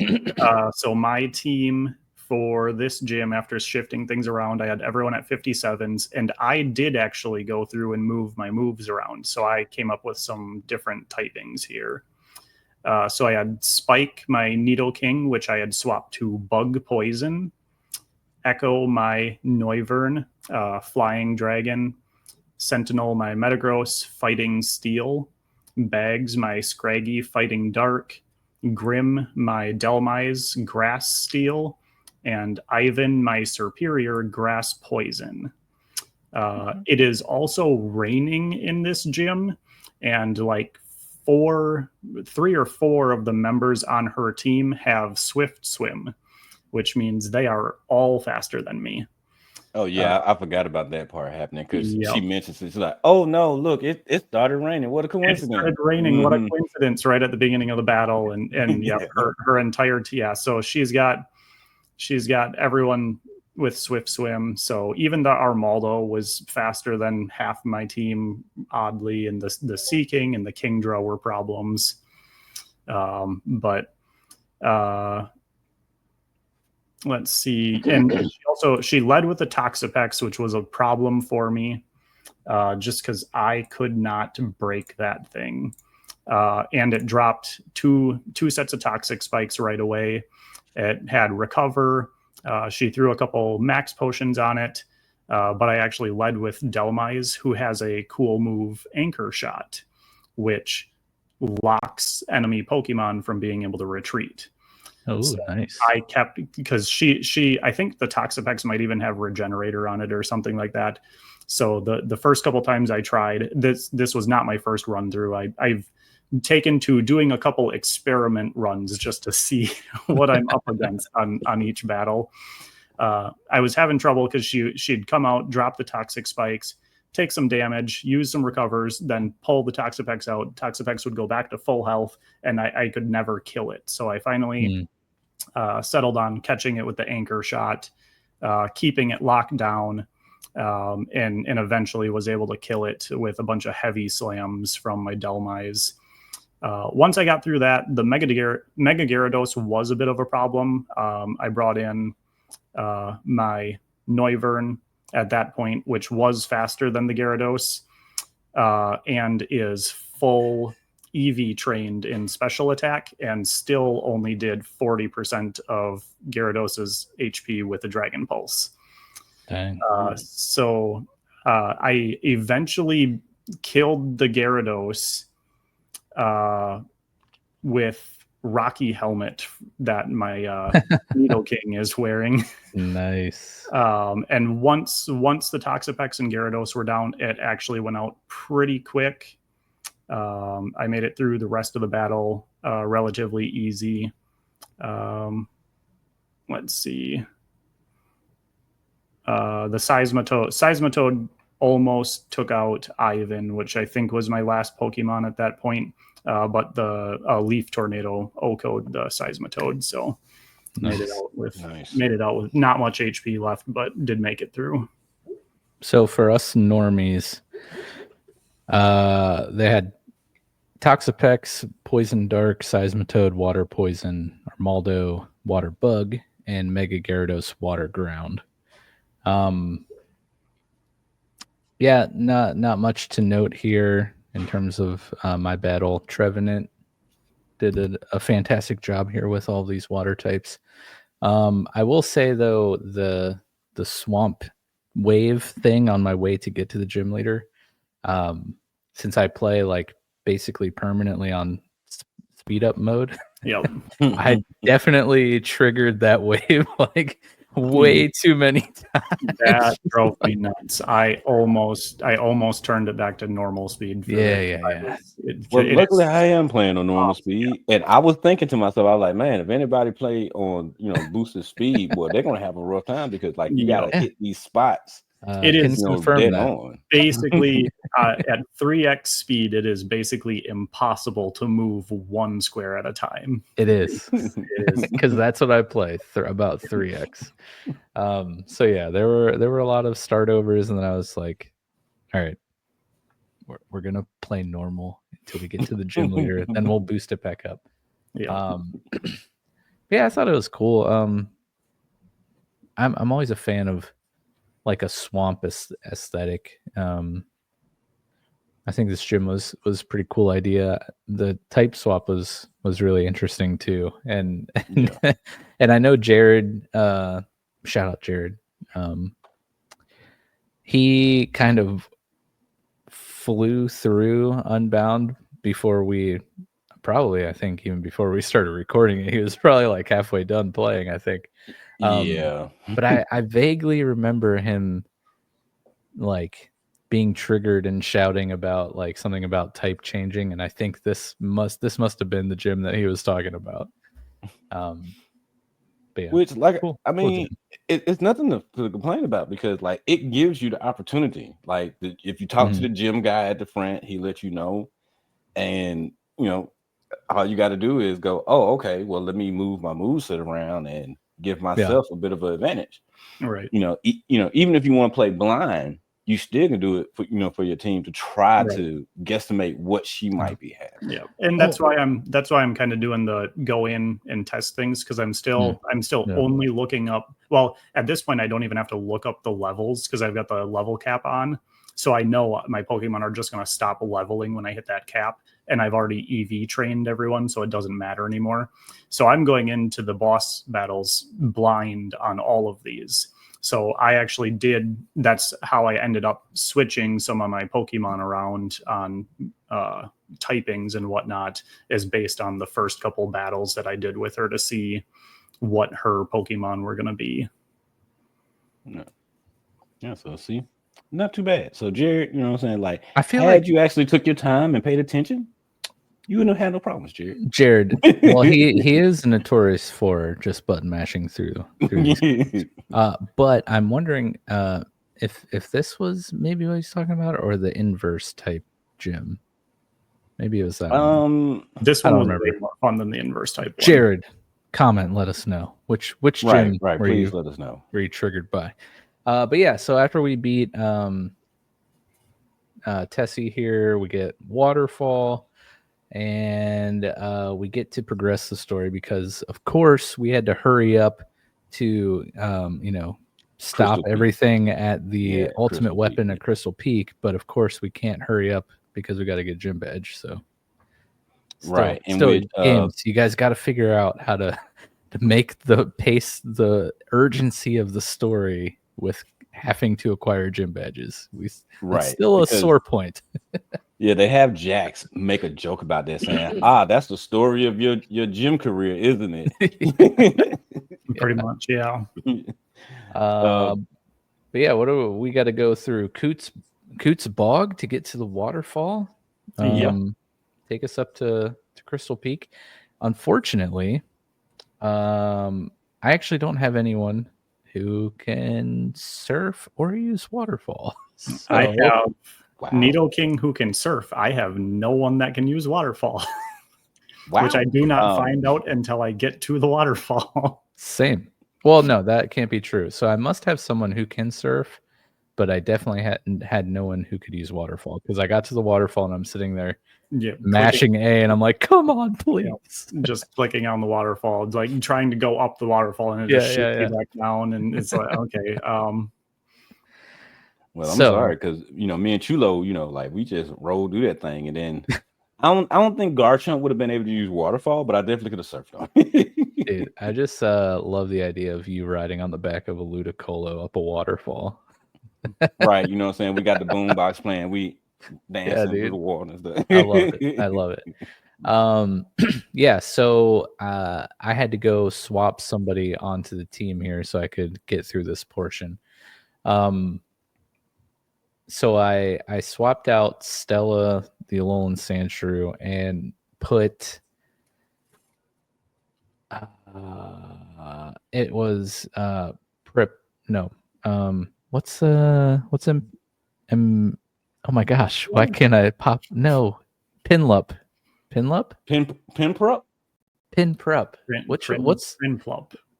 So my team for this gym, after shifting things around, I had everyone at 57s, and I did actually go through and move my moves around. So I came up with some different typings here. So I had Spike, my Needle King, which I had swapped to Bug Poison. Echo, my Noivern, Flying Dragon. Sentinel, my Metagross, Fighting Steel. Bags, my Scraggy, Fighting Dark. Grim, my Delmise, Grass Steel. And Ivan, my Superior, Grass Poison. It is also raining in this gym, and like 3 or 4 of the members on her team have Swift Swim, which means they are all faster than me. Oh yeah, I forgot about that part happening because Yep. she mentions it. She's like, "Oh no, look, it started raining. What a It coincidence!" started raining. What a coincidence! Right at the beginning of the battle, and yeah, her entire so she's got everyone with Swift Swim. So even the Armaldo was faster than half my team, oddly, and the Seeking and the Kingdra were problems. But let's see. And she led with the Toxapex, which was a problem for me, just because I could not break that thing. And it dropped two sets of toxic spikes right away. It had Recover. She threw a couple max potions on it, but I actually led with Delmise, who has a cool move, Anchor Shot, which locks enemy Pokemon from being able to retreat. Oh, so nice. I kept, because she I think the Toxapex might even have Regenerator on it or something like that. So the first couple times I tried, this was not my first run through. I've taken to doing a couple experiment runs just to see what I'm up against on each battle. I was having trouble because she'd come out, drop the toxic spikes, take some damage, use some recovers, then pull the Toxapex out. Toxapex would go back to full health, and I could never kill it. So I finally settled on catching it with the Anchor Shot, keeping it locked down, and eventually was able to kill it with a bunch of heavy slams from my Delmise. Once I got through that, the Mega Gyarados was a bit of a problem. I brought in my Noivern at that point, which was faster than the Gyarados, and is full EV trained in special attack, and still only did 40% of Gyarados's HP with a Dragon Pulse. Dang. So I eventually killed the Gyarados with Rocky Helmet that my Nidoking is wearing. Nice. And once the Toxapex and Gyarados were down, it actually went out pretty quick. I made it through the rest of the battle relatively easy. Let's see. The Seismitoad almost took out Ivan, which I think was my last Pokemon at that point. But the Leaf Tornado OHKO'd the Seismitoad, so made it out with not much HP left, but did make it through. So for us normies, they had Toxapex, Poison Dark, Seismitoad, Water Poison, Armaldo, Water Bug, and Mega Gyarados, Water Ground. Yeah, not much to note here in terms of my battle. Trevenant did a fantastic job here with all these water types. I will say though, the swamp wave thing on my way to get to the gym leader, since I play like basically permanently on speed up mode, Yep. I definitely triggered that wave like way too many times. That drove me nuts. I almost turned it back to normal speed. Yeah. Luckily, I am playing on normal speed, and I was thinking to myself, I was like, man, if anybody play on boosted speed, well, they're gonna have a rough time because like you gotta hit these spots. It is confirm that. On. Basically at 3x speed, it is basically impossible to move one square at a time. It is because that's what I play about 3x. So yeah, there were a lot of start overs, and then I was like, all right, we're gonna play normal until we get to the gym leader, then we'll boost it back up. Yeah. Yeah, I thought it was cool. I'm always a fan of like a swamp aesthetic. I think this gym was a pretty cool idea. The type swap was really interesting too. And and I know Jared, shout out Jared. He kind of flew through Unbound before I think even before we started recording it. He was probably like halfway done playing, I think. Yeah. But I vaguely remember him like being triggered and shouting about like something about type changing, and I think this must have been the gym that he was talking about. But yeah, Which, like, cool. I Cool mean, gym. it's nothing to complain about because, like, it gives you the opportunity. Like, if you talk to the gym guy at the front, he lets you know, and you know, all you got to do is go, oh, okay, well, let me move my moveset around and give myself a bit of an advantage. Right. You know, even if you want to play blind, you still can do it for for your team to try to guesstimate what she might be having. Yeah, and that's why I'm kind of doing the go in and test things, because I'm still only looking up. Well, at this point, I don't even have to look up the levels because I've got the level cap on, so I know my Pokemon are just going to stop leveling when I hit that cap, and I've already EV trained everyone, so it doesn't matter anymore. So I'm going into the boss battles blind on all of these. So I actually did. That's how I ended up switching some of my Pokemon around on typings and whatnot, is based on the first couple battles that I did with her to see what her Pokemon were going to be. Yeah, so see, not too bad. So Jared, you know what I'm saying? Like, I feel had like you actually took your time and paid attention, you wouldn't have had no problems, Jared. Jared, well, he is notorious for just button mashing through these. But I'm wondering if this was maybe what he's talking about, or the inverse type gym. Maybe it was that one. This I one don't was remember. way more fun than the inverse type one. Jared, comment, let us know which gym right. were Please you let us know. were you triggered by. But yeah, so after we beat Tessie here, we get Waterfall. And we get to progress the story because, of course, we had to hurry up to, stop everything at the ultimate weapon at Crystal Peak. But of course, we can't hurry up because we got to get Gym Badge. So, games, you guys got to figure out how to make the pace, the urgency of the story with having to acquire Gym Badges. It's still a sore point. Yeah, they have Jax make a joke about that, saying, that's the story of your gym career, isn't it? Pretty much, yeah. But yeah, what do we got to go through? Coots Bog to get to the waterfall. Take us up to Crystal Peak. Unfortunately, I actually don't have anyone who can surf or use waterfall. So, I have Needle King who can surf. I have no one that can use waterfall, which I do not find out until I get to the waterfall. Same. Well, no, that can't be true. So I must have someone who can surf, but I definitely had no one who could use waterfall, because I got to the waterfall and I'm sitting there mashing A, and I'm like, come on, please. Just clicking on the waterfall. It's like trying to go up the waterfall and it just shoots you back down. And it's like, okay. Well, I'm sorry, because me and Chulo, like, we just rolled through that thing, and then I don't think Garchomp would have been able to use waterfall, but I definitely could have surfed on it. Dude, I just love the idea of you riding on the back of a Ludicolo up a waterfall. Right, you know what I'm saying? We got the boombox playing, we dancing through the water and stuff. I love it. Yeah, so I had to go swap somebody onto the team here so I could get through this portion. So I swapped out Stella, the Alolan Sandshrew, and put it was what's oh my gosh, why can't I pop? No, Pinlup. Pinprup?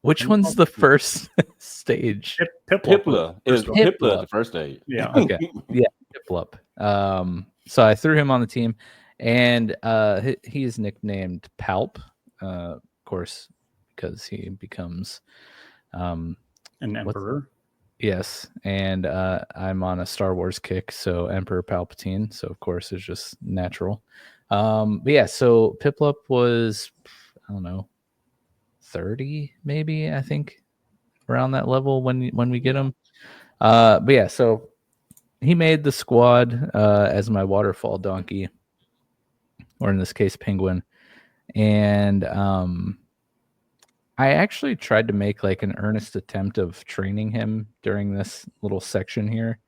Which one's the first stage? Piplup is the first stage. Yeah. Okay. Yeah, Piplup. So I threw him on the team, and he's nicknamed Palp, of course, because he becomes an emperor. Yes, and I'm on a Star Wars kick, so Emperor Palpatine. So of course it's just natural. But yeah, so Piplup was, I don't know, 30 maybe, I think, around that level when we get him. But yeah, so he made the squad as my waterfall donkey, or in this case penguin, and I actually tried to make like an earnest attempt of training him during this little section here.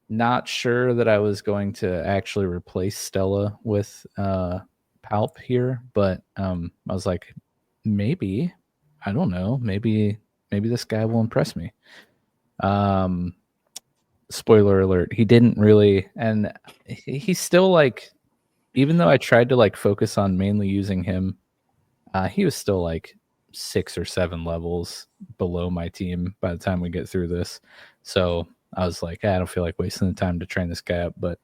not sure that I was going to actually replace Stella with Palp here, but I was like, maybe, I don't know, maybe this guy will impress me. Spoiler alert, he didn't really, and he's still like, even though I tried to like focus on mainly using him, he was still like 6 or 7 levels below my team by the time we get through this. So I was like, I don't feel like wasting the time to train this guy up. But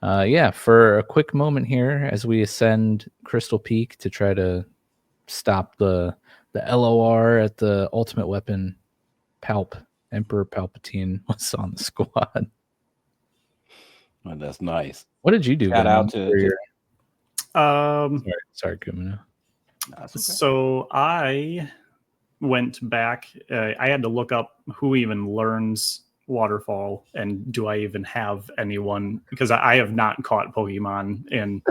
yeah, for a quick moment here as we ascend Crystal Peak to try to stop the LOR at the ultimate weapon, Emperor Palpatine was on the squad. Well, that's nice. What did you do? Shout out Venom, to sorry, Kumino. So I went back. I had to look up who even learns Waterfall and do I even have anyone, because I have not caught Pokemon in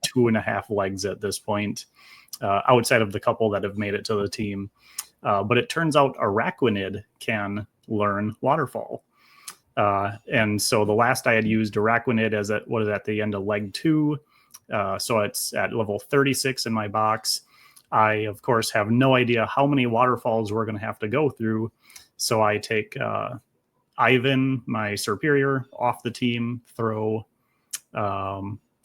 2.5 legs at this point, outside of the couple that have made it to the team. But it turns out Araquanid can learn Waterfall. And so the last I had used Araquanid as at the end of leg 2. So it's at level 36 in my box. I, of course, have no idea how many waterfalls we're going to have to go through. So I take Ivan, my superior, off the team, throw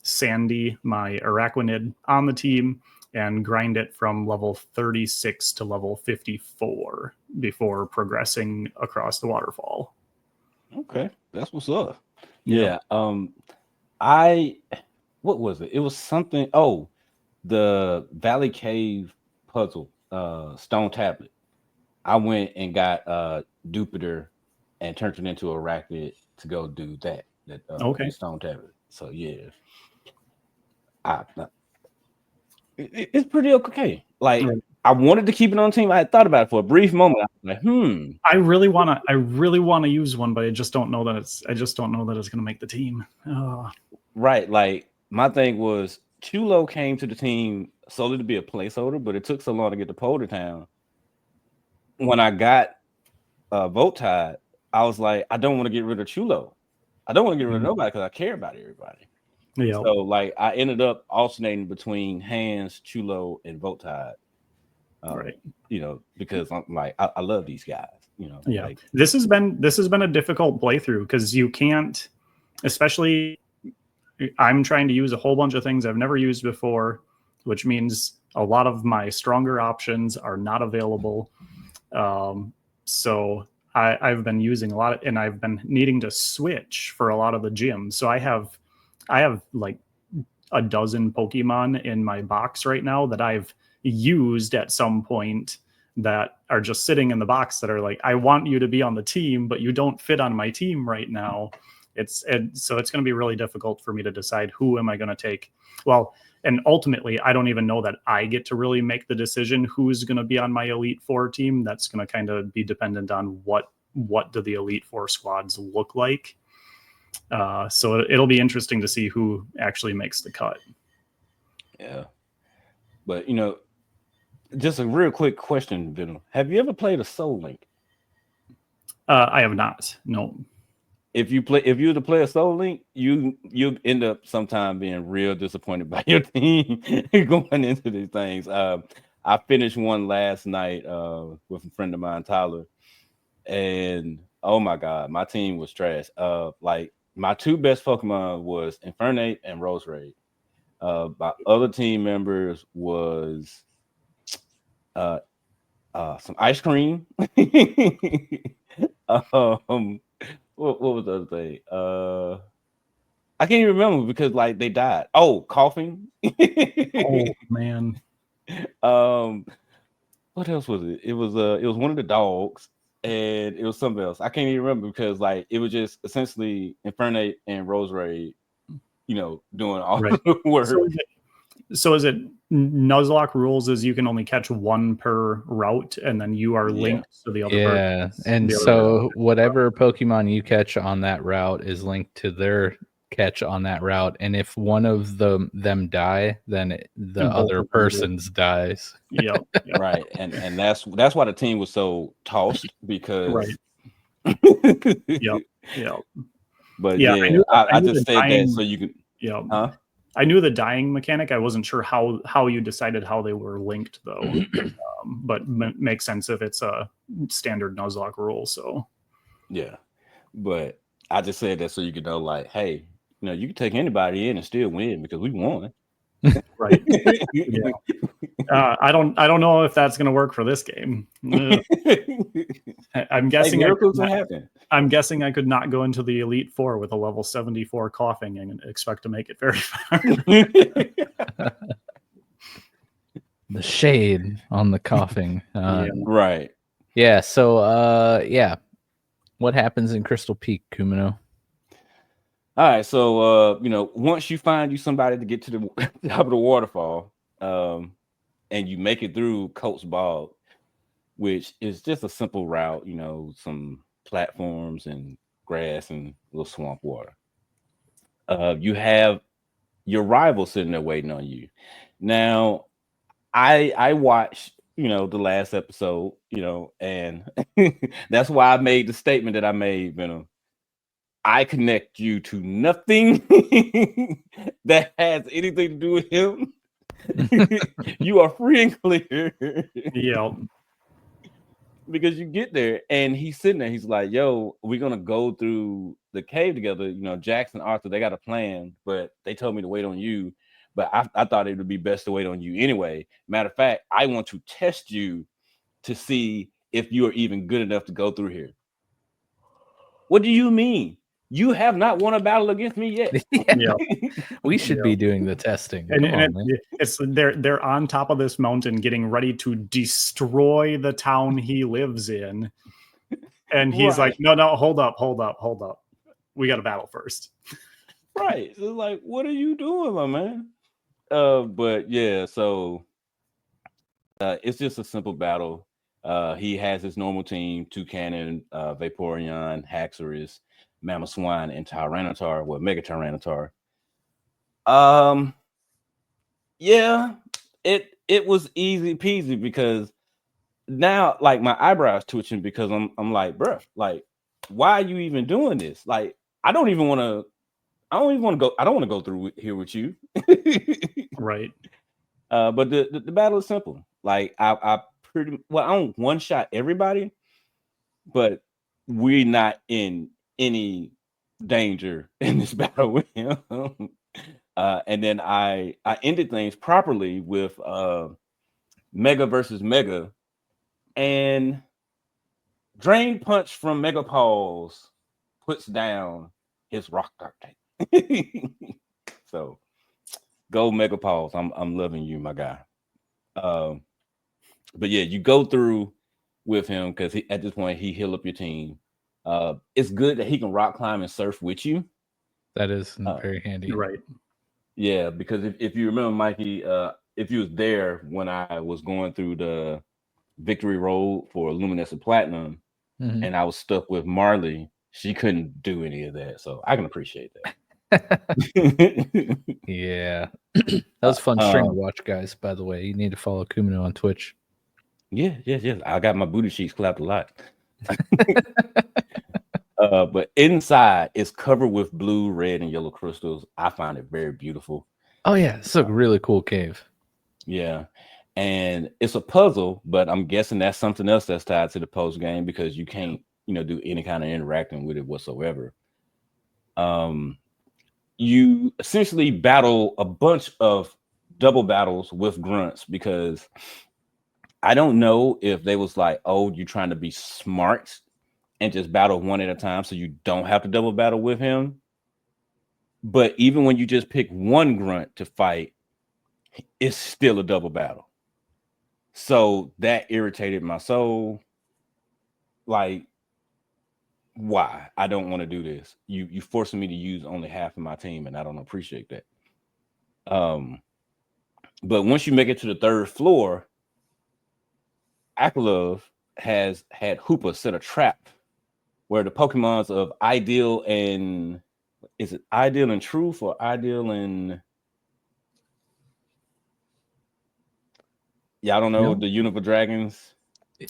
Sandy, my Araquanid, on the team, and grind it from level 36 to level 54 before progressing across the waterfall. Okay, that's what's up. Yeah. What was it? It was something. Oh, the Valley Cave puzzle, stone tablet. I went and got Jupiter and turned it into a Arachnid to go do that. Okay. Stone tablet. So yeah, it's pretty okay. Like, Right. I wanted to keep it on team. I had thought about it for a brief moment. I was like, I really want to use one, but I just don't know that it's going to make the team. Right. Like, my thing was Chulo came to the team solely to be a placeholder, but it took so long to get to Polder Town. When I got Voltide, I was like, I don't want to get rid of Chulo. I don't want to get rid of nobody because I care about everybody. Yeah. So like, I ended up alternating between Hands, Chulo, and Voltide. Right. You know, because I'm like, I love these guys. You know. Yeah. Like, This has been a difficult playthrough because you can't, especially. I'm trying to use a whole bunch of things I've never used before, which means a lot of my stronger options are not available. So I've been using a lot, and I've been needing to switch for a lot of the gyms. So I have like a dozen Pokemon in my box right now that I've used at some point that are just sitting in the box that are like, I want you to be on the team, but you don't fit on my team right now. So it's going to be really difficult for me to decide who am I going to take. Well, and ultimately, I don't even know that I get to really make the decision who's going to be on my Elite Four team. That's going to kind of be dependent on what do the Elite Four squads look like. So it'll be interesting to see who actually makes the cut. Yeah. But, you know, just a real quick question, Venom. Have you ever played a Soul Link? I have not. No. If you were to play a Soul Link, you end up sometime being real disappointed by your team going into these things. I finished one last night with a friend of mine, Tyler, and oh my god, my team was trash. Like, my 2 best Pokemon was Infernape and Roserade. My other team members was some ice cream. What was the other thing? I can't even remember because like they died. Oh, coughing. Oh man. What else was it? It was one of the dogs, and it was something else. I can't even remember because like it was just essentially Infernape and Roserade, you know, doing all the work. So is it Nuzlocke rules is you can only catch one per route, and then you are linked to the other. Yeah, and so whatever Pokemon you catch on that route is linked to their catch on that route, and if one of them die, then the other person's dies. Yep. Right, and that's why the team was so tossed because Yep. But Yeah, I knew just the said that dying, so you can, yeah, huh? I knew the dying mechanic. I wasn't sure how you decided how they were linked though. But makes sense if it's a standard Nuzlocke rule. So Yeah, but I just said that so you can know, like, hey, you can take anybody in and still win because we won. right. Yeah. I don't know if that's going to work for this game. I'm guessing miracles can happen. I'm guessing I could not go into the Elite Four with a level 74 coughing and expect to make it very far. The shade on the coughing. Right. Yeah. So, yeah. What happens in Crystal Peak, Kumino? All right. So, once you find you somebody to get to the top of the waterfall, and you make it through Coates Bog, which is just a simple route, some platforms and grass and little swamp water. You have your rival sitting there waiting on you. Now, I watched, the last episode, and that's why I made the statement that I made, Venom. I connect you to nothing that has anything to do with him. You are free and clear. Yeah. Because you get there and he's sitting there, he's like, yo, we're gonna go through the cave together. Jackson, Arthur, they got a plan, but they told me to wait on you. But I thought it would be best to wait on you anyway. Matter of fact, I want to test you to see if you are even good enough to go through here. What do you mean? You have not won a battle against me yet. Yeah. We should be doing the testing. It's they're on top of this mountain getting ready to destroy the town he lives in. And he's like, no, hold up. We got to battle first. Right. So it's like, what are you doing, my man? But yeah, so it's just a simple battle. He has his normal team: Toucannon, Vaporeon, Haxorus, Mamoswine, and Tyranitar, Mega Tyranitar. Yeah, it was easy peasy because now, like, my eyebrows twitching because I'm like, bruh, like, why are you even doing this? Like, I don't even want to go. I don't want to go through here with you. Right. But the battle is simple. Like, I don't one shot everybody, but we're not in any danger in this battle with him. And then I ended things properly with Mega versus Mega, and Drain Punch from Mega Paws puts down his Rock Dark type. So go Mega Paws. I'm loving you, my guy. But yeah, you go through with him because at this point he heal up your team. It's good that he can rock climb and surf with you. That is very handy. Right. Yeah, because if you remember, Mikey, if you was there when I was going through the Victory Road for Luminescent Platinum, and I was stuck with Marley, she couldn't do any of that. So I can appreciate that. Yeah. That was a fun string to watch, guys, by the way. You need to follow Kumino on Twitch. Yeah. I got my booty cheeks clapped a lot. But inside it's covered with blue, red, and yellow crystals. I find it very beautiful. Oh yeah, it's a really cool cave. Yeah, and it's a puzzle, but I'm guessing that's something else that's tied to the post game because you can't, do any kind of interacting with it whatsoever. You essentially battle a bunch of double battles with grunts because I don't know if they was like, oh, you're trying to be smart and just battle one at a time so you don't have to double battle with him. But even when you just pick one grunt to fight, it's still a double battle. So that irritated my soul. Like, why? I don't want to do this. You forcing me to use only half of my team, and I don't appreciate that. But once you make it to the third floor, Aklove has had Hoopa set a trap where the Pokemons of Ideal and is it Ideal and Truth or Ideal and I don't know, the Unicorn Dragons.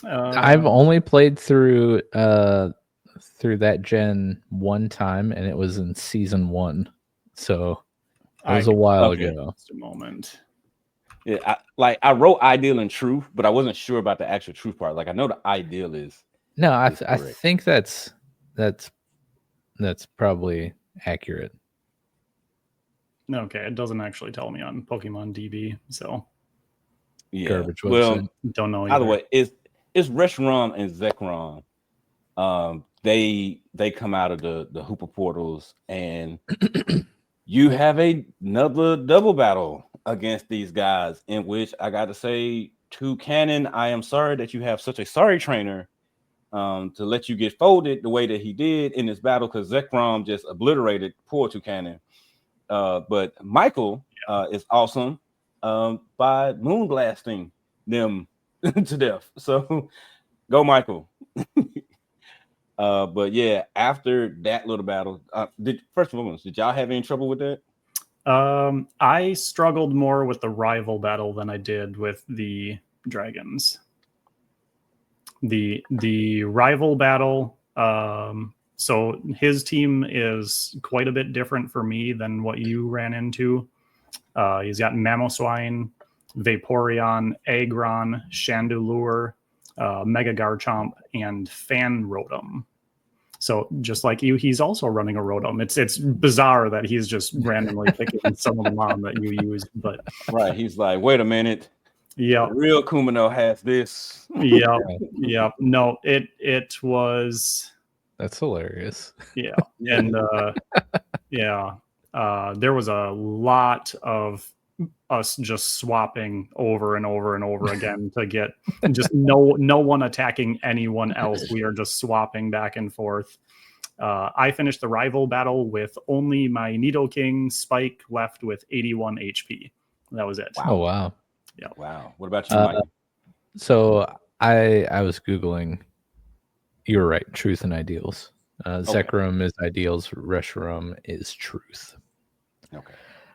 I've only played through through that gen one time, and it was in season 1. So it was a while ago. Just a moment. Yeah, I wrote ideal and truth, but I wasn't sure about the actual truth part. Like I know the ideal is. No, I correct. think that's probably accurate. Okay, it doesn't actually tell me on Pokemon DB, so Yeah. Garbage website. Well, don't know. either way, it's Reshiram and Zekrom. They come out of the Hooper portals, and you have another double battle against these guys, in which I got to say, Toucannon, I am sorry that you have such a sorry trainer to let you get folded the way that he did in this battle, because Zekrom just obliterated poor Toucannon. But Michael is awesome by moonblasting them to death. So go, Michael. But yeah, after that little battle, did y'all have any trouble with that? I struggled more with the rival battle than I did with the dragons. The rival battle, so his team is quite a bit different for me than what you ran into. He's got Mamoswine, Vaporeon, Aggron, Chandelure, Mega Garchomp, and Fan Rotom. So just like you, he's also running a Rotom. It's bizarre that he's just randomly picking some of them on that you use, but right, he's like, wait a minute. Yeah, real Kumino has this. Yep. No, it was. That's hilarious. Yeah, and there was a lot of us just swapping over and over and over again to get just no one attacking anyone else. We are just swapping back and forth. I finished the rival battle with only my Nidoking Spike left with 81 HP. That was it. Wow. Oh wow. Yeah. Wow. What about you, Mike? So I was Googling. You were right. Truth and ideals. Zekrom is ideals. Reshiram is truth. Okay.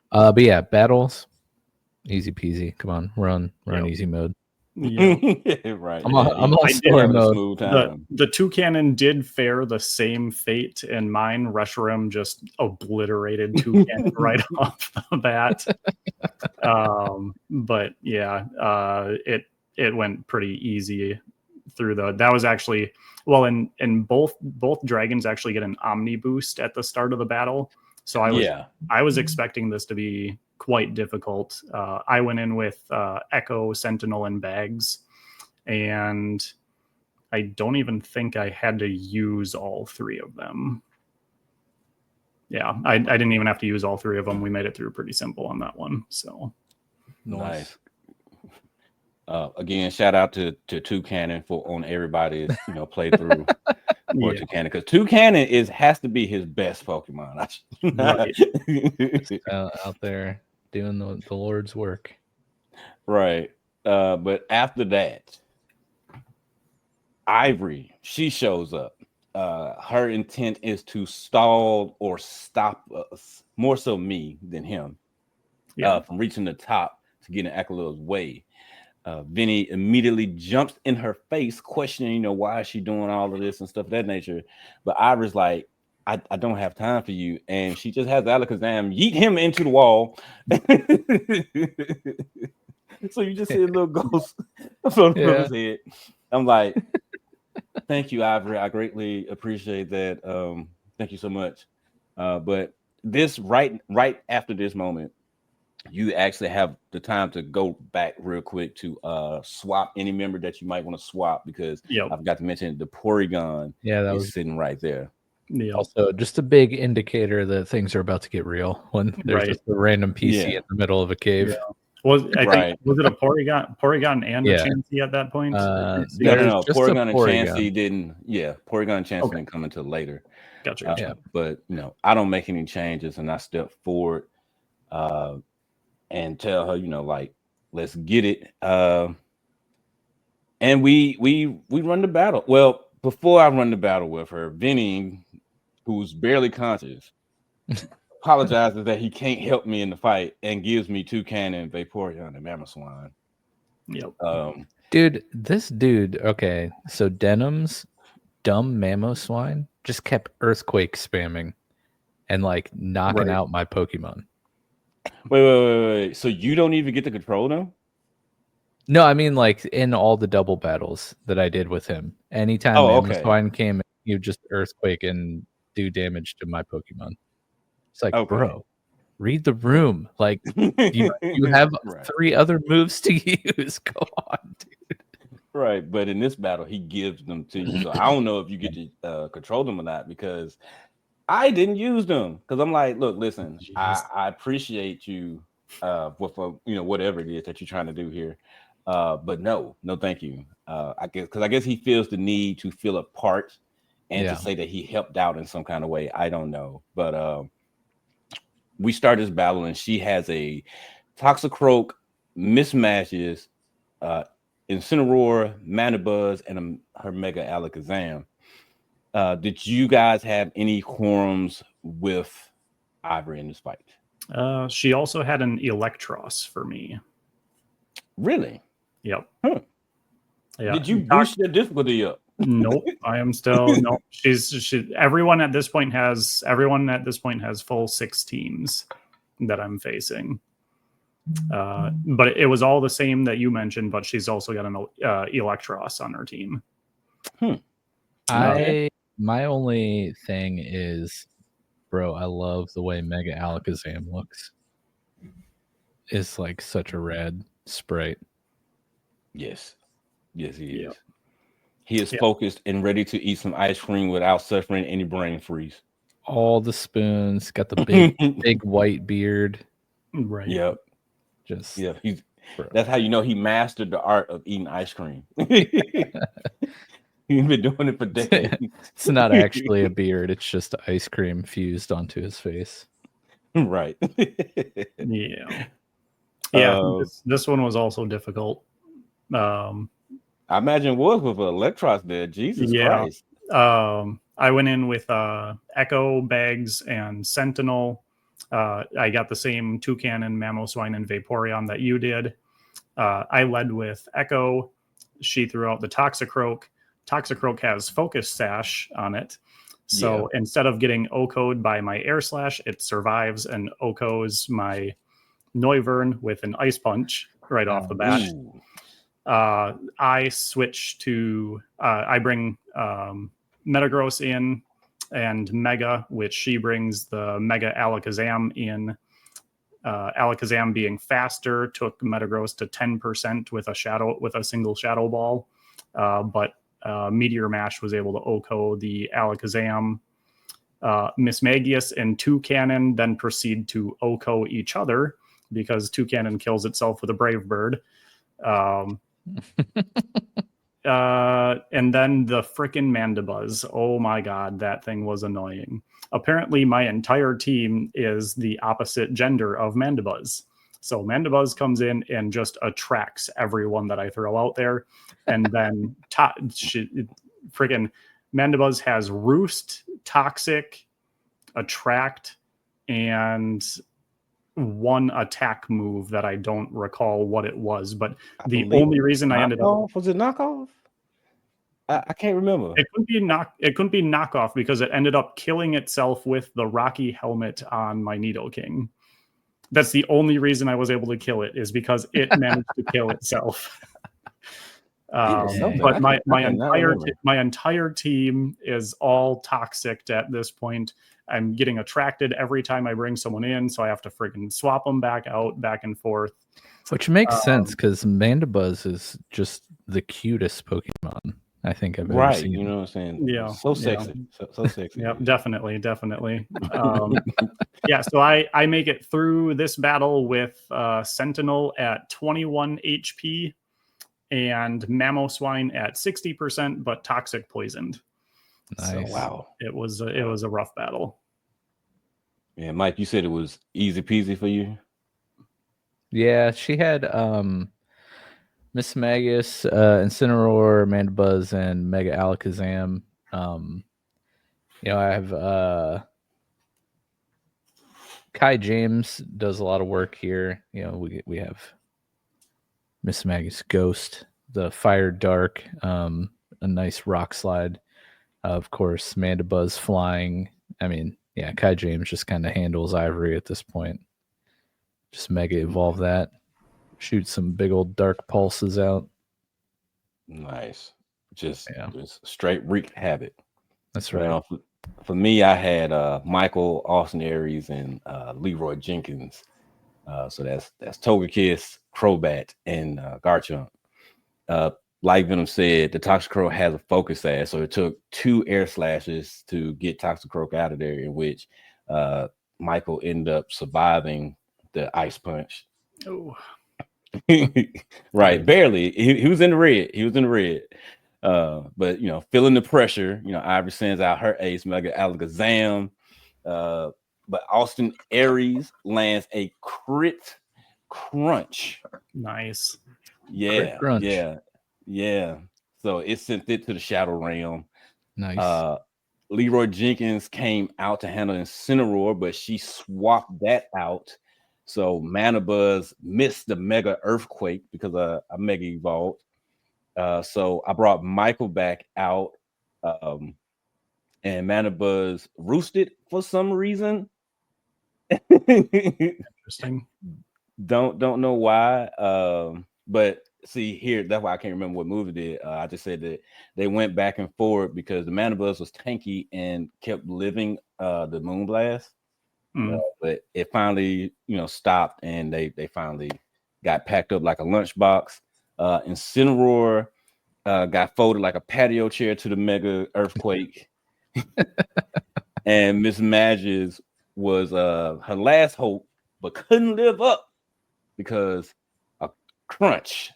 But yeah, battles. Easy peasy. Come on, run easy mode. Yeah. Right. I'm on story mode. The Toucannon did fare the same fate in mine. Reshiram just obliterated Toucannon right off the bat. But yeah, it went pretty easy through that was actually and both dragons actually get an Omni boost at the start of the battle. So I was expecting this to be quite difficult. I went in with Echo, Sentinel, and Bags, and I don't even think I had to use all three of them. Yeah, I didn't even have to use all three of them. We made it through pretty simple on that one. So nice. Again, shout out to Toucannon for on everybody's playthrough. For Toucannon, because Toucannon has to be his best Pokemon. Out there doing the Lord's work. Right. But after that, Ivory, she shows up. Her intent is to stall or stop us, more so me than him, from reaching the top to get in Aklove's way. Vinny immediately jumps in her face, questioning, why is she doing all of this and stuff of that nature. But Ivory's like, I don't have time for you. And she just has Alakazam yeet him into the wall. So you just see a little ghost from his head. I'm like, thank you, Ivory. I greatly appreciate that. Thank you so much. But this right after this moment, you actually have the time to go back real quick to swap any member that you might want to swap, because I forgot to mention the Porygon is sitting right there. Also, just a big indicator that things are about to get real when there's just a random PC in the middle of a cave. Yeah. Was it a Porygon and a Chansey at that point? No. Porygon and Chansey didn't. Yeah, Porygon and Chansey didn't come until later. Gotcha. But I don't make any changes, and I step forward and tell her, let's get it. And we run the battle. Well, before I run the battle with her, Vinny, who's barely conscious, apologizes that he can't help me in the fight and gives me Toucannon, Vaporeon, and Mamoswine. Yep. This dude. Okay, so Denims dumb Mamoswine just kept earthquake spamming and like knocking out my Pokemon. Wait. So you don't even get to control them? No, I mean like in all the double battles that I did with him. Anytime Mamoswine came, he would just earthquake and do damage to my Pokemon. It's like, bro, read the room. Like you have 3 other moves to use. Go on, dude. Right, but in this battle, he gives them to you. So I don't know if you get to control them or not, because I didn't use them. Because I'm like, look, listen, I appreciate you with whatever it is that you're trying to do here, but no, thank you. I guess he feels the need to feel a part and to say that he helped out in some kind of way. I don't know, but we start this battle and she has a Toxicroak, mismatches, Incineroar, Manabuzz, and her Mega Alakazam. Did you guys have any quorums with Ivory in this fight? She also had an Electros for me. Really? Yep. Huh. Yeah. Did you boost the difficulty up? Nope. I am still no. Everyone at this point has full 6 teams that I'm facing. But it was all the same that you mentioned, but she's also got an Electros on her team. My only thing is, bro, I love the way Mega Alakazam looks. It's like such a rad sprite. Yes, he is. He is focused and ready to eat some ice cream without suffering any brain freeze. All the spoons, got the big big white beard. Right. Yep. That's how you know he mastered the art of eating ice cream. He's been doing it for decades. It's not actually a beard, it's just ice cream fused onto his face. Right. This one was also difficult. I imagine it was with Electros there. Jesus Christ. I went in with Echo, Bags, and Sentinel. I got the same Toucannon, Mamoswine, and Vaporeon that you did. I led with Echo. She threw out the Toxicroak. Toxicroak has Focus Sash on it. So instead of getting OHKO'd by my Air Slash, it survives and OHKO's my Noivern with an Ice Punch right off the bat. I switch to I bring Metagross in and Mega, which she brings the Mega Alakazam in. Alakazam being faster took Metagross to 10% with a single Shadow Ball, but Meteor Mash was able to OHKO the Alakazam. Mismagius and Toucannon then proceed to OHKO each other because Toucannon kills itself with a Brave Bird. And then the frickin' Mandibuzz. Oh my god, that thing was annoying. Apparently, my entire team is the opposite gender of Mandibuzz. So Mandibuzz comes in and just attracts everyone that I throw out there. And then friggin' Mandibuzz has Roost, Toxic, Attract, and one attack move that I don't recall what it was. But the only reason I ended up... Was it knockoff? I can't remember. It couldn't be knockoff because it ended up killing itself with the Rocky helmet on my Nidoking. That's the only reason I was able to kill it, is because it managed to kill itself. But my entire team is all toxic at this point. I'm getting attracted every time I bring someone in, so I have to freaking swap them back out, back and forth. Which makes sense because Mandibuzz is just the cutest Pokemon I think I've ever seen. You know what I'm saying? Yeah. So sexy. So sexy. Yeah, definitely. So I make it through this battle with Sentinel at 21 HP and Mamoswine at 60%, but toxic poisoned. Nice. So, wow. It was a rough battle. Yeah, Mike, you said it was easy peasy for you? Yeah, she had Mismagius, Incineroar, Mandibuzz, and Mega Alakazam. I have Kai James does a lot of work here. We have Mismagius Ghost, the Fire Dark, a nice Rock Slide. Of course, Mandibuzz flying. I mean, yeah, Kai James just kind of handles Ivory at this point. Just Mega Evolve that. Shoot some big old dark pulses out. Nice. Just Yeah. straight wreak havoc. That's right. Well, for me, I had Michael, Austin Aries, and Leroy Jenkins. So that's Togekiss, Crobat, and Garchomp. Like Venom said, the Toxicroak has a focus sash, so it took 2 air slashes to get Toxicroak out of there, in which Michael ended up surviving the ice punch. Oh, right, barely. He was in the red. He was in the red. But you know, feeling the pressure, you know, Ivory sends out her ace, Mega Alakazam. But Austin Aries lands a crit crunch. nice. Yeah, crunch. yeah. So it sent it to the Shadow Realm. Nice. Leroy Jenkins came out to handle Incineroar, but she swapped that out. So Manabuzz missed the Mega Earthquake because I Mega Evolved. So I brought Michael back out, and Manabuzz roosted for some reason. Interesting. Don't know why. But see here, that's why I can't remember what movie did. I just said that they went back and forward because the Manabuzz was tanky and kept living the Moonblast. But it finally, you know, stopped, and they finally got packed up like a lunchbox. Incineroar got folded like a patio chair to the Mega Earthquake. And Miss Madges was her last hope, but couldn't live up because a crunch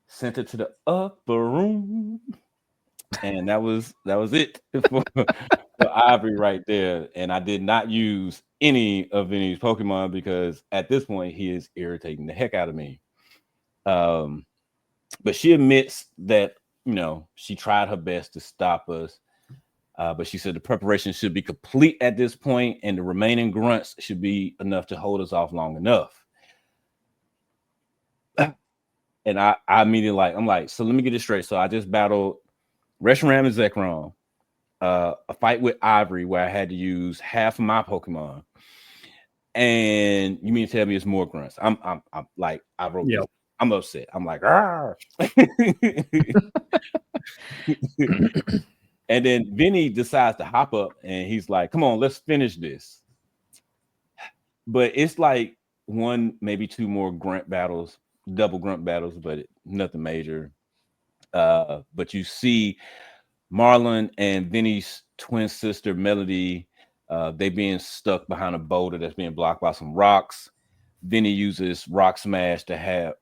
sent it to the upper room. And that was it for Ivory right there. And I did not use any of Vinny's Pokemon because at this point he is irritating the heck out of me. But she admits that, you know, she tried her best to stop us. But she said the preparation should be complete at this point, and the remaining grunts should be enough to hold us off long enough. And I immediately I'm like, so let me get this straight. So I just battled Reshiram and Zekrom, a fight with Ivory where I had to use half of my Pokemon. And you mean to tell me it's more grunts? I'm like, I wrote this. I'm upset. I'm like, and then Vinny decides to hop up and he's like, come on, let's finish this. But it's like 1, maybe 2 more grunt battles, double grunt battles, but nothing major. But you see Marlon and Vinny's twin sister Melody, they being stuck behind a boulder that's being blocked by some rocks. Vinny uses Rock Smash to have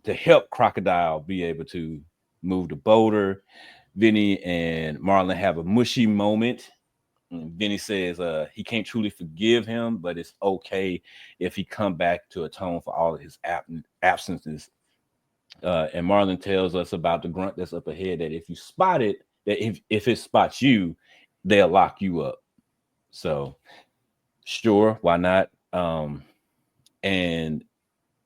to help Crocodile be able to move the boulder. Vinny and Marlon have a mushy moment. And Vinny says he can't truly forgive him, but it's okay if he come back to atone for all of his absences. And Marlon tells us about the grunt that's up ahead, that if you spot it, that if it spots you, they'll lock you up. So sure, why not? And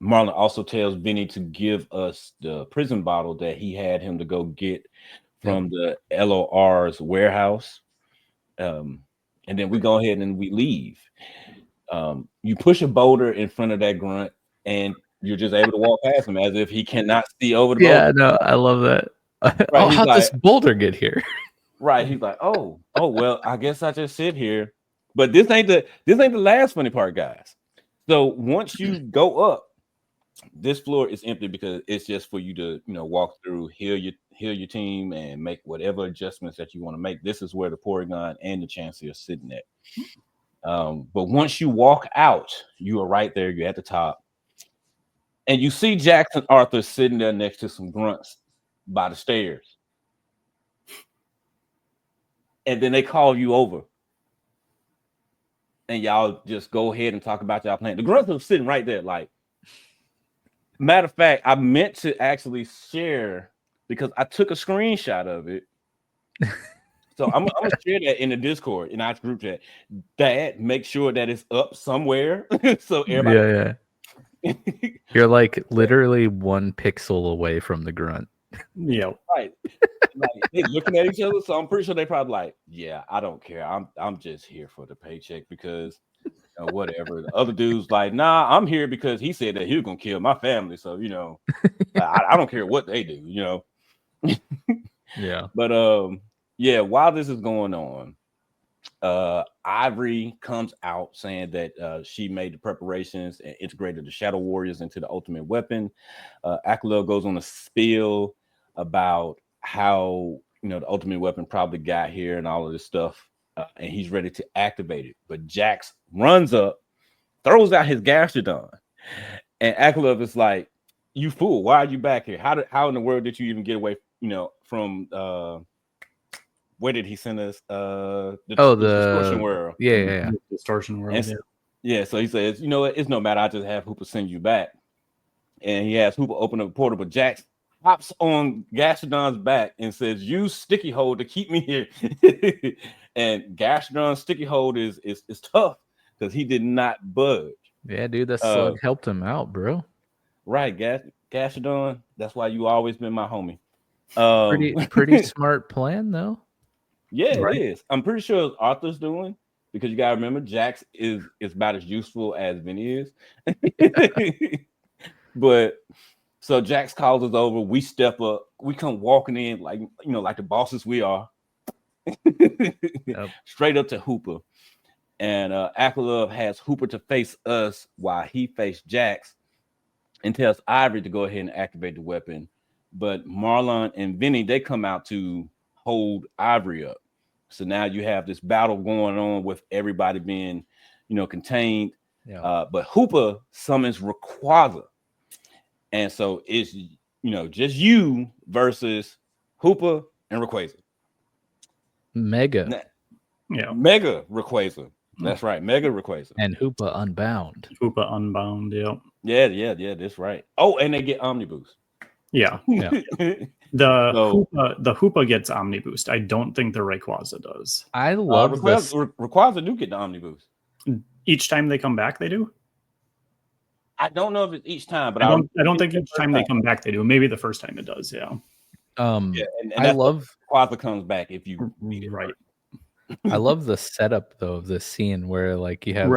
Marlon also tells Vinny to give us the prison bottle that he had him to go get from the LOR's warehouse. And then we go ahead and we leave. You push a boulder in front of that grunt and you're just able to walk past him as if he cannot see over the boulder. Yeah, no, I love that. Right, how'd this boulder get here? Right. He's like, oh, well, I guess I just sit here. But this ain't the last funny part, guys. So once you go up, this floor is empty because it's just for you to, you know, walk through, heal your team, and make whatever adjustments that you want to make. This is where the Porygon and the Chansey are sitting at. But once you walk out, you are right there. You're at the top, and you see Jackson Arthur sitting there next to some grunts by the stairs, and then they call you over, and y'all just go ahead and talk about y'all plan. The grunts are sitting right there, like. Matter of fact, I meant to actually share because I took a screenshot of it. So I'm gonna share that in the Discord in our group chat. That make sure that it's up somewhere so everybody. Yeah. You're like literally 1 pixel away from the grunt. Yeah. Right. Like they looking at each other, so I'm pretty sure they probably like, yeah, I don't care. I'm just here for the paycheck because whatever. The other dude's like, nah, I'm here because he said that he was gonna kill my family. So I don't care what they do, Yeah. But yeah, while this is going on, Ivory comes out saying that she made the preparations and integrated the Shadow Warriors into the ultimate weapon. Aklove goes on a spiel about how the ultimate weapon probably got here and all of this stuff, and he's ready to activate it. But Jax runs up, throws out his Gastrodon, and Aklove is like, "You fool! Why are you back here? How in the world did you even get away? From where did he send us? The distortion world. Yeah. Distortion world. Yeah. So he says, you know what? It's no matter. I just have Hooper send you back. And he has Hooper open up a portal, but Jax hops on Gastrodon's back and says, use sticky hold to keep me here. And Gastrodon's sticky hold is tough because he did not budge. Yeah, dude, that slug helped him out, bro. Right, Gastrodon. That's why you always been my homie. Pretty smart plan, though. Yeah, right. It is. I'm pretty sure Arthur's doing, because you gotta remember Jax is about as useful as Vinny is. But so Jax calls us over. We step up. We come walking in like like the bosses we are. Yep. Straight up to Hooper, and Aklove has Hooper to face us while he faced Jax, and tells Ivory to go ahead and activate the weapon. But Marlon and Vinny, they come out to hold Ivory up. So now you have this battle going on with everybody being, contained. Yeah. But Hooper summons Rayquaza. And so it's, just you versus Hooper and Rayquaza. Mega Rayquaza. That's right. Mega Rayquaza. And Hooper Unbound. Yeah. Yeah. That's right. Oh, and they get Omni Boost. Yeah. The Hoopa gets Omni Boost. I don't think the Rayquaza does. I love Rayquaza do get the Omni Boost. Each time they come back, they do? I don't know if it's each time, but I don't think each time they come back they do. Maybe the first time it does, yeah. And I love Rayquaza comes back if you beat it right. I love the setup though of this scene where like you have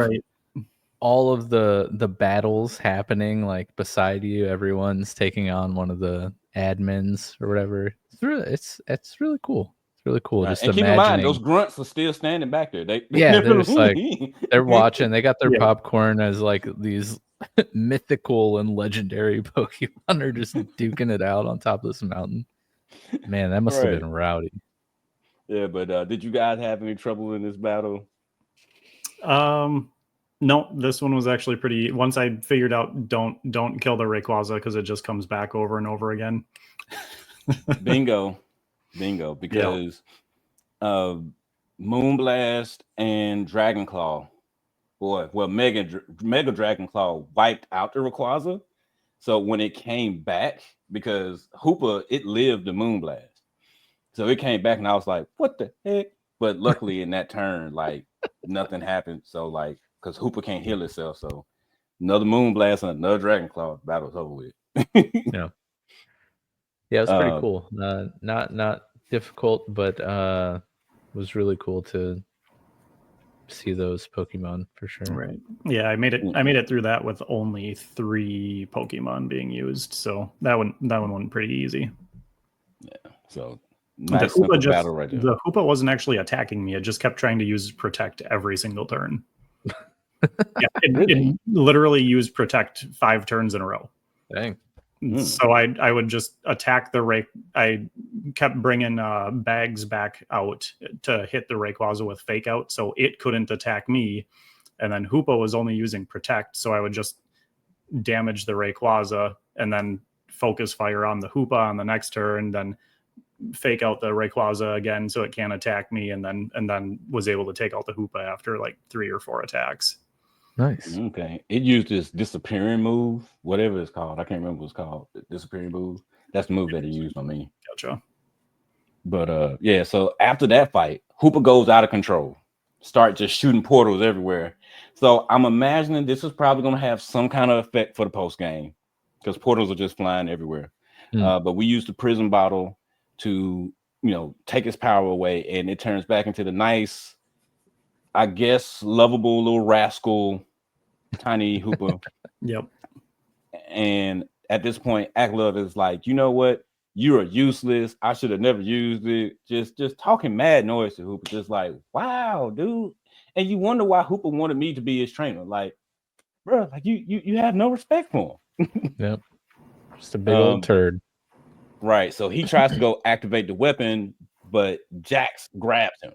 all of the battles happening like beside you. Everyone's taking on one of the admins or whatever. It's really cool. It's really cool. Right. Just and keep in mind, those grunts are still standing back there. They're just like they're watching. They got their popcorn as like these mythical and legendary Pokemon are just duking it out on top of this mountain. Man, that must have been rowdy. Yeah, but did you guys have any trouble in this battle? No, this one was actually pretty. Once I figured out don't kill the Rayquaza because it just comes back over and over again. Bingo. Because Moonblast and Dragonclaw, Mega Dragonclaw wiped out the Rayquaza. So when it came back, because Hoopa, it lived the Moonblast. So it came back and I was like, what the heck? But luckily in that turn, like nothing happened. So like, because Hoopa can't heal itself. So another Moonblast and another Dragonclaw, battle's over with. Yeah, it was pretty cool. Not difficult, but was really cool to see those Pokemon for sure. Right. Yeah, I made it through that with only 3 Pokemon being used. So that one went pretty easy. Yeah. So nice battle right there. The Hoopa wasn't actually attacking me. It just kept trying to use Protect every single turn. It literally used Protect 5 turns in a row. Dang. So I would just attack the Ray. I kept bringing bags back out to hit the Rayquaza with Fake Out, so it couldn't attack me. And then Hoopa was only using Protect, so I would just damage the Rayquaza and then Focus Fire on the Hoopa on the next turn, then Fake Out the Rayquaza again so it can't attack me, and then was able to take out the Hoopa after like 3 or 4 attacks. Nice. Okay. It used this disappearing move, whatever it's called. I can't remember what it's called. The disappearing move. That's the move that he used on me. Gotcha. But yeah, so after that fight, Hoopa goes out of control. Start just shooting portals everywhere. So I'm imagining this is probably going to have some kind of effect for the post game because portals are just flying everywhere. But we use the prison bottle to, take his power away, and it turns back into the nice, I guess, lovable little rascal, tiny Hooper. Yep. And at this point, Aklove is like, you know what? You're useless. I should have never used it. Just talking mad noise to Hooper. Just like, wow, dude. And you wonder why Hooper wanted me to be his trainer. Like, bro, like you have no respect for him. Yep. Just a big old turd. Right. So he tries to go activate the weapon, but Jax grabs him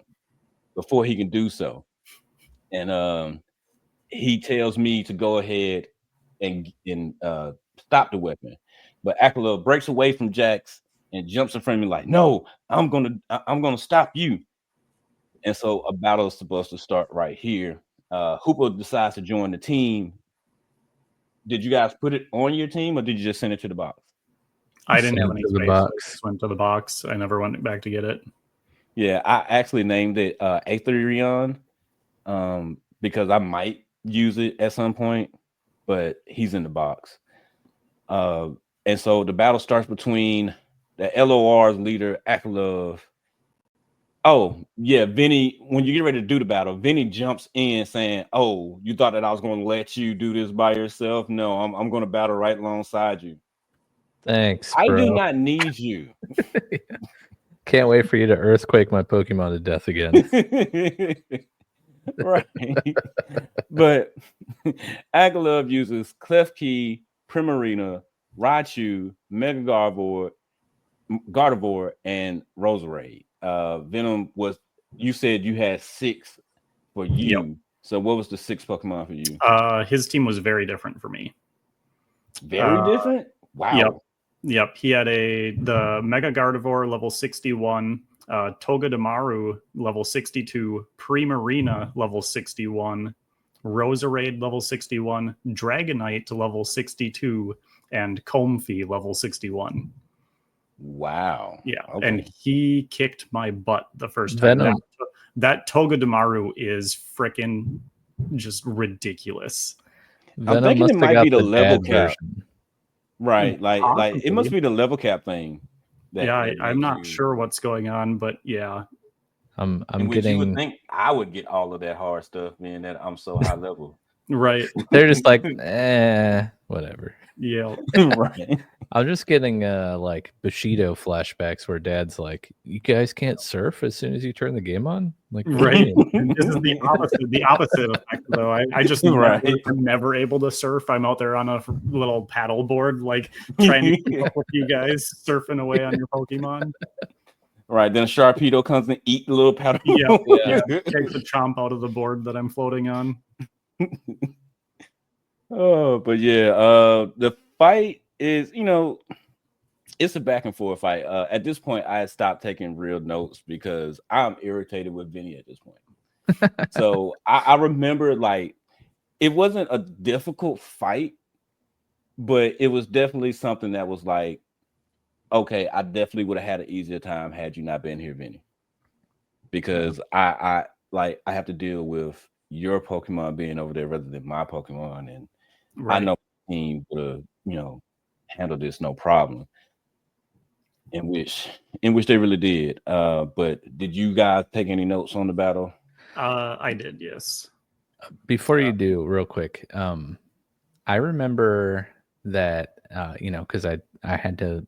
before he can do so. And he tells me to go ahead and stop the weapon. But Aklove breaks away from Jax and jumps in front of me like, no, I'm gonna stop you. And so a battle is supposed to start right here. Hooper decides to join the team. Did you guys put it on your team, or did you just send it to the box? I didn't have any to the space. box. I just went to the box. I never went back to get it. Yeah, I actually named it Aetherion because I might use it at some point, but he's in the box. And so the battle starts between the LOR's leader, Aklove. Oh, yeah, Vinny, when you get ready to do the battle, Vinny jumps in saying, oh, you thought that I was going to let you do this by yourself? No, I'm going to battle right alongside you. Thanks, I bro. do not need you. Can't wait for you to earthquake my Pokemon to death again. Right. But Aklove uses Klefki, Primarina, Raichu, Mega Gardevoir, and Roserade. Venom was, you said you had 6 for you. Yep. So what was the 6 Pokemon for you? His team was very different for me. Very different? Wow. Yep. He had the Mega Gardevoir level 61, Togedemaru level 62, Primarina level 61, Roserade level 61, Dragonite level 62, and Comfey level 61. Wow. Yeah. Okay. And he kicked my butt the first time. Venom. That Togedemaru is freaking just ridiculous. Venom I'm thinking must it have might got be the the level bad cap. version. Right. Like it must Possibly. be the level cap thing. I'm not sure what's going on, but yeah. I'm You would getting. think I would get all of that hard stuff, being that I'm so high level. Right. They're just like, whatever. Yeah. Right. I'm just getting like Bushido flashbacks where Dad's like, "You guys can't surf as soon as you turn the game on." Like, what do you Right. mean? This is the opposite effect, though. I just Right. I'm never able to surf. I'm out there on a little paddle board, like trying to keep up with you guys surfing away on your Pokemon. Right. Then Sharpedo comes and eat the little paddle. Yeah. Takes a chomp out of the board that I'm floating on. Oh, but yeah, the fight is, it's a back and forth fight. At this point, I had stopped taking real notes because I'm irritated with Vinny at this point. So I remember, like, it wasn't a difficult fight, but it was definitely something that was like, okay, I definitely would have had an easier time had you not been here, Vinny, because I have to deal with your Pokemon being over there rather than my Pokemon, and Right. I know the team would have, handle this no problem. In which they really did. But did you guys take any notes on the battle? I did, yes. Before you do, real quick, I remember that because I had to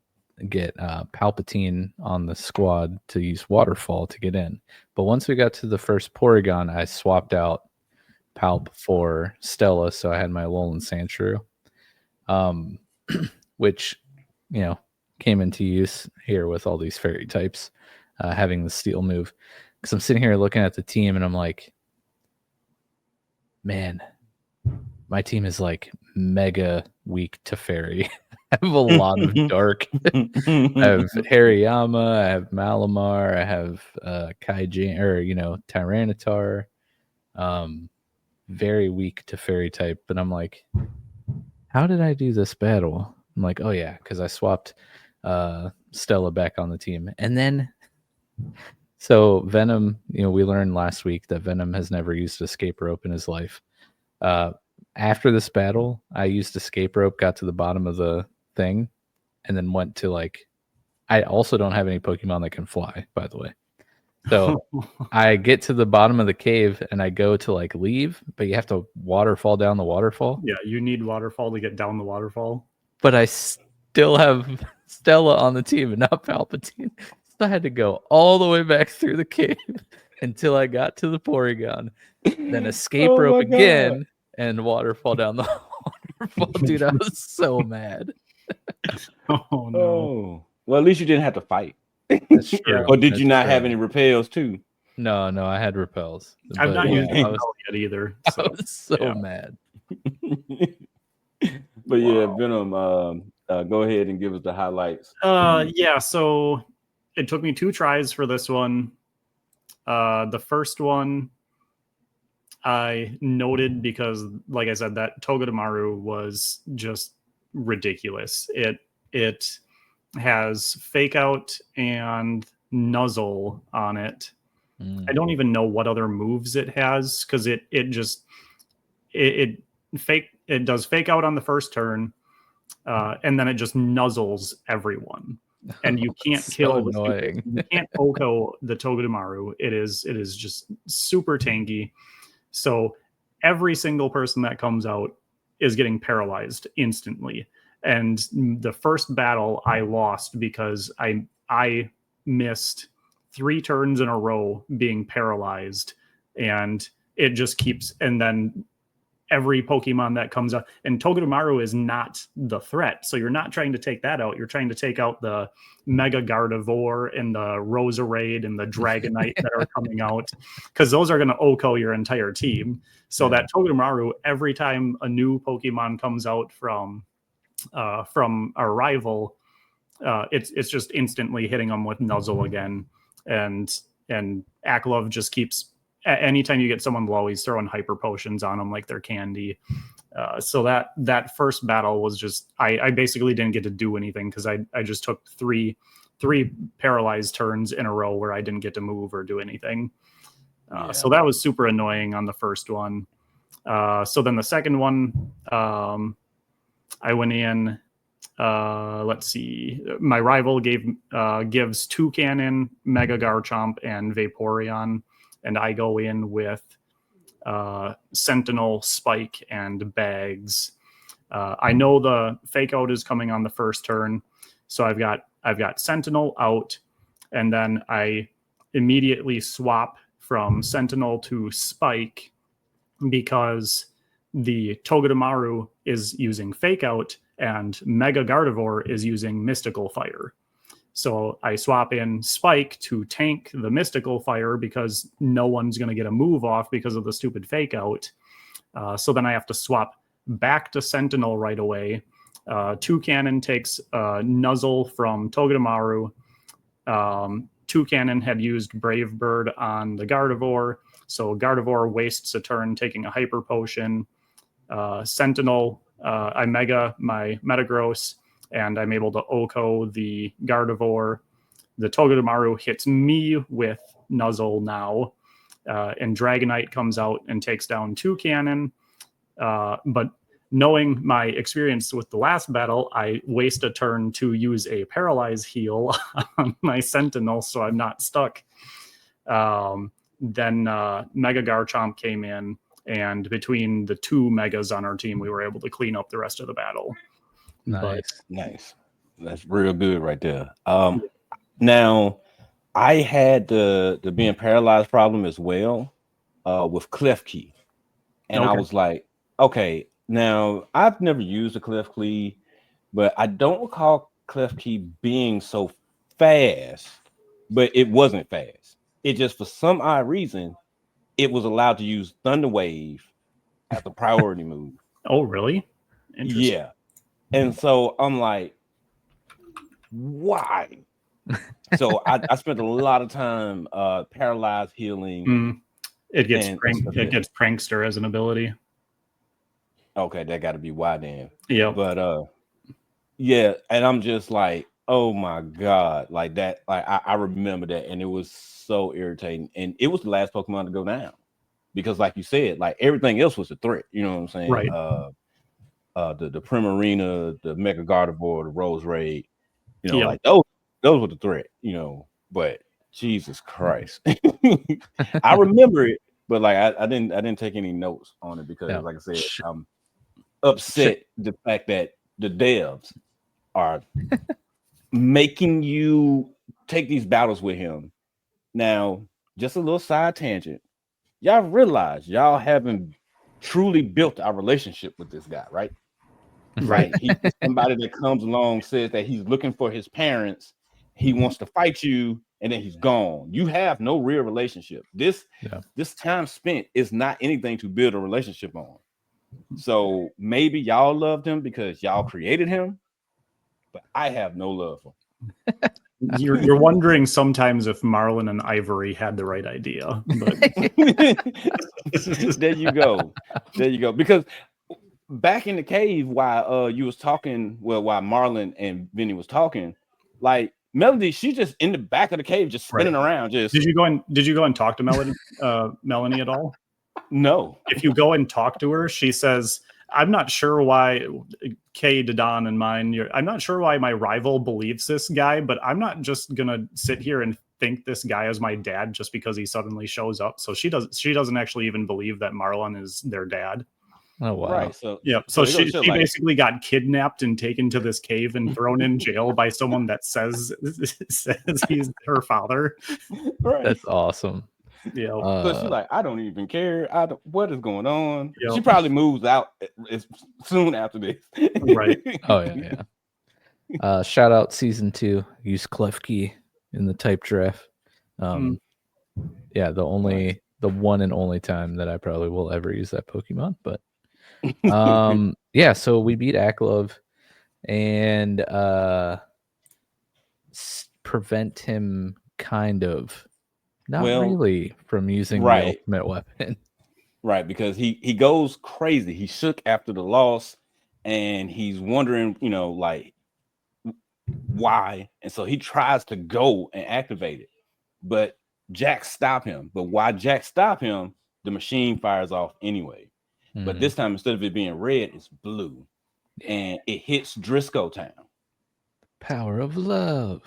get Palpatine on the squad to use Waterfall to get in. But once we got to the first Porygon, I swapped out Palp for Stella, so I had my Alolan Sandshrew, which came into use here with all these fairy types having the steel move. Because I'm sitting here looking at the team and I'm like, man, my team is like mega weak to fairy. I have a lot of dark. I have Hariyama, I have Malamar, I have Kaijin, or Tyranitar. Very weak to fairy type, but I'm like, how did I do this battle? I'm like, oh yeah, because I swapped Stella back on the team. And then so Venom, we learned last week that Venom has never used escape rope in his life. After this battle, I used escape rope, got to the bottom of the thing, and then went to like, I also don't have any Pokemon that can fly, by the way. So I get to the bottom of the cave and I go to like leave, but you have to waterfall down the waterfall. Yeah, you need waterfall to get down the waterfall. But I still have Stella on the team and not Palpatine. So I had to go all the way back through the cave until I got to the Porygon. Then escape Oh rope my again and waterfall down the waterfall. Dude, I was so mad. Oh no. Oh, well, at least you didn't have to fight. That's true. Or did That's you not true. have any repels too? No, I had repels. I've but not used yeah. it yet either. I So was so Yeah. mad. But yeah, Venom, go ahead and give us the highlights. yeah, so it took me 2 tries for this one. The first one I noted because, like I said, that Togedemaru was just ridiculous. It has Fake Out and Nuzzle on it. I don't even know what other moves it has because it does Fake Out on the first turn, and then it just nuzzles everyone, and you can't So kill annoying. you can't Oko the Togedemaru. It is just super tanky. So every single person that comes out is getting paralyzed instantly. And the first battle I lost because I missed 3 turns in a row being paralyzed, and it just keeps, and then every Pokemon that comes out, and Togedemaru is not the threat, so you're not trying to take that out. You're trying to take out the Mega Gardevoir and the Roserade and the Dragonite that are coming out, because those are going to Oko your entire team. So that Togedemaru, every time a new Pokemon comes out from our rival, it's just instantly hitting them with Nuzzle again, and Aklove just keeps. Anytime you get someone low, he's throwing hyper potions on them like they're candy. So that first battle was just, I basically didn't get to do anything because I just took three paralyzed turns in a row where I didn't get to move or do anything. So that was super annoying on the first one. So then the second one, I went in. Let's see. My rival gives Toucannon, Mega Garchomp, and Vaporeon. And I go in with Sentinel, Spike, and Bags. I know the Fake Out is coming on the first turn, so I've got Sentinel out, and then I immediately swap from Sentinel to Spike because the Togedemaru is using Fake Out and Mega Gardevoir is using Mystical Fire. So I swap in Spike to tank the Mystical Fire because no one's going to get a move off because of the stupid Fake Out. So then I have to swap back to Sentinel right away. Toucannon takes Nuzzle from Togedemaru. Toucannon had used Brave Bird on the Gardevoir, so Gardevoir wastes a turn taking a Hyper Potion. Sentinel, I Mega my Metagross, and I'm able to Oko the Gardevoir. The Togedemaru hits me with Nuzzle now, and Dragonite comes out and takes down Toucannon. But knowing my experience with the last battle, I waste a turn to use a Paralyze heal on my Sentinel, so I'm not stuck. Then Mega Garchomp came in, and between the 2 Megas on our team, we were able to clean up the rest of the battle. Nice. That's real good right there. Now, I had the being paralyzed problem as well with Klefki. And I was like, okay, now I've never used a Klefki, but I don't recall Klefki being so fast, but it wasn't fast. It just, for some odd reason, it was allowed to use Thunder Wave as a priority move. Oh, really? Interesting. Yeah. And so I'm like, why? So I spent a lot of time paralyzed healing. It gets Prankster as an ability. Okay, that got to be why then. Yeah. But yeah, and I'm just like, oh my god, like that. Like I remember that, and it was so irritating. And it was the last Pokemon to go down because, like you said, like everything else was a threat. You know what I'm saying? Right. The Primarina, the Mega Gardevoir, the Roserade. You know, like those were the threat, you know, but Jesus Christ. I remember it, but like I didn't take any notes on it because like I said, I'm upset the fact that the devs are making you take these battles with him. Now, just a little side tangent. Y'all realize y'all haven't truly built our relationship with this guy, right? Right. He's somebody that comes along, says that he's looking for his parents, he wants to fight you, and then he's gone. You have no real relationship. This time spent is not anything to build a relationship on. So maybe y'all loved him because y'all created him, but I have no love for him. You're wondering sometimes if Marlon and Ivory had the right idea, but there you go. Because back in the cave while you was talking, while Marlon and Vinny was talking, like Melody, she's just in the back of the cave, just spinning around. Just did you go and talk to Melanie at all? No. If you go and talk to her, she says, I'm not sure why Kay, Dadon, and mine. I'm not sure why my rival believes this guy, but I'm not just gonna sit here and think this guy is my dad just because he suddenly shows up. So she doesn't actually even believe that Marlon is their dad. Oh wow! Right. So she basically got kidnapped and taken to this cave and thrown in jail by someone that says he's her father. Right. That's awesome. Yeah. So she's like, I don't even care. What is going on? Yep. She probably moves out soon after this. Right. Oh yeah. Shout out season 2. Use Klefki in the type draft. Yeah, the one and only time that I probably will ever use that Pokemon. But yeah, so we beat Aklove and prevent him kind of. Not really from using the ultimate weapon. Right, because he goes crazy. He shook after the loss and he's wondering, you know, like why. And so he tries to go and activate it. But Jack stopped him. But why Jack stopped him, the machine fires off anyway. But this time, instead of it being red, it's blue. And it hits Driscoll Town. Power of love.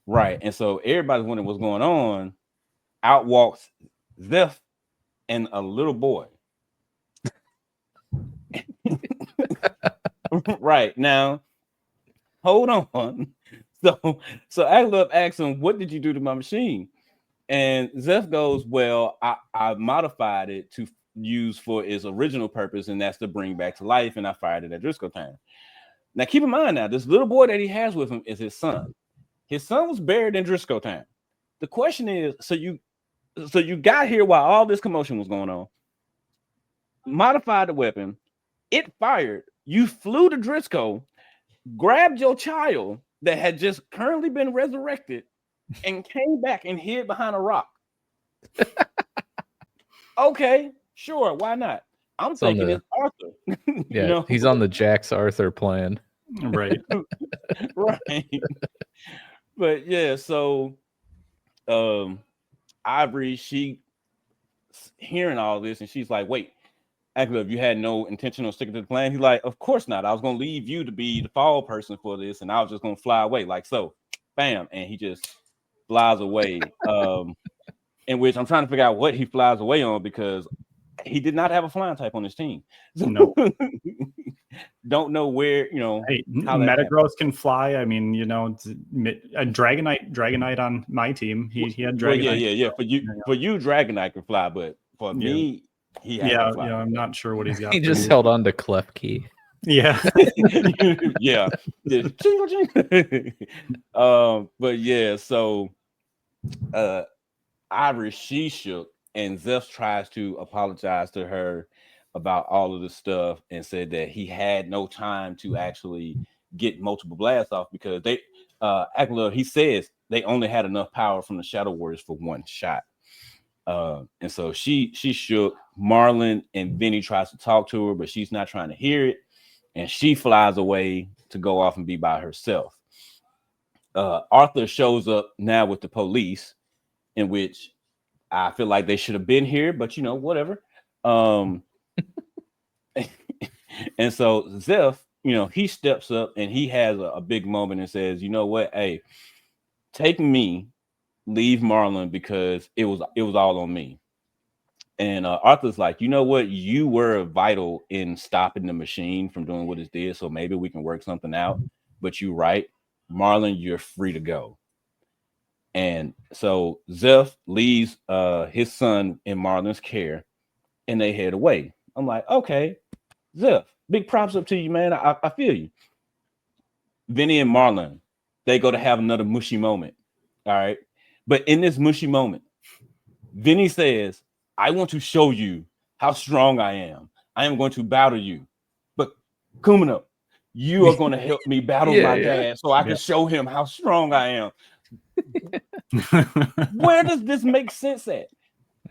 Right. And so everybody's wondering what's going on. Out walks Zeph and a little boy. Right now, hold on. So Aklove asks him, "What did you do to my machine?" And Zeph goes, "Well, I modified it to use for its original purpose, and that's to bring back to life. And I fired it at Driscoll Town." Now, keep in mind, now this little boy that he has with him is his son. His son was buried in Driscoll Town. The question is, so you got here while all this commotion was going on, modified the weapon, it fired, you flew to Driscoll, grabbed your child that had just currently been resurrected, and came back and hid behind a rock. Okay, sure, why not? I'm thinking it's Arthur. Yeah, you know? He's on the Jax Arthur plan. Right. Right. But yeah, so Ivory, she hearing all this and she's like, wait, Aklove, you had no intention of sticking to the plan? He's like, of course not. I was gonna leave you to be the fall person for this, and I was just gonna fly away. Like so, bam, and he just flies away. In which I'm trying to figure out what he flies away on because he did not have a flying type on his team. So no. Don't know where, you know. Hey, Metagross can fly. I mean, you know, a Dragonite on my team. He had Dragonite. Well, yeah. For you, Dragonite can fly, but for me, he had to fly. Yeah, I'm not sure what he's got. He just held on to Klefki. Yeah. Yeah. But yeah, so Ivory, she shook, and Zeph tries to apologize to her about all of this stuff and said that he had no time to actually get multiple blasts off because they Aklove, he says they only had enough power from the Shadow Warriors for one shot. And so she shook. Marlon and Vinny tries to talk to her, but she's not trying to hear it, and she flies away to go off and be by herself. Arthur shows up now with the police, in which I feel like they should have been here, but you know, whatever. And so Zeph he steps up and he has a big moment and says, you know what, hey, take me, leave Marlon because it was all on me. And Arthur's like, you know what, you were vital in stopping the machine from doing what it did, so maybe we can work something out. But you're right, Marlon, you're free to go. And so Zeph leaves his son in Marlon's care, and they head away. I'm like, okay, Zeph, big props up to you, man. I feel you. Vinny and Marlon, they go to have another mushy moment. All right. But in this mushy moment, Vinny says, I want to show you how strong I am. I am going to battle you. But Kumino, you are going to help me battle my dad so I can show him how strong I am. Where does this make sense at?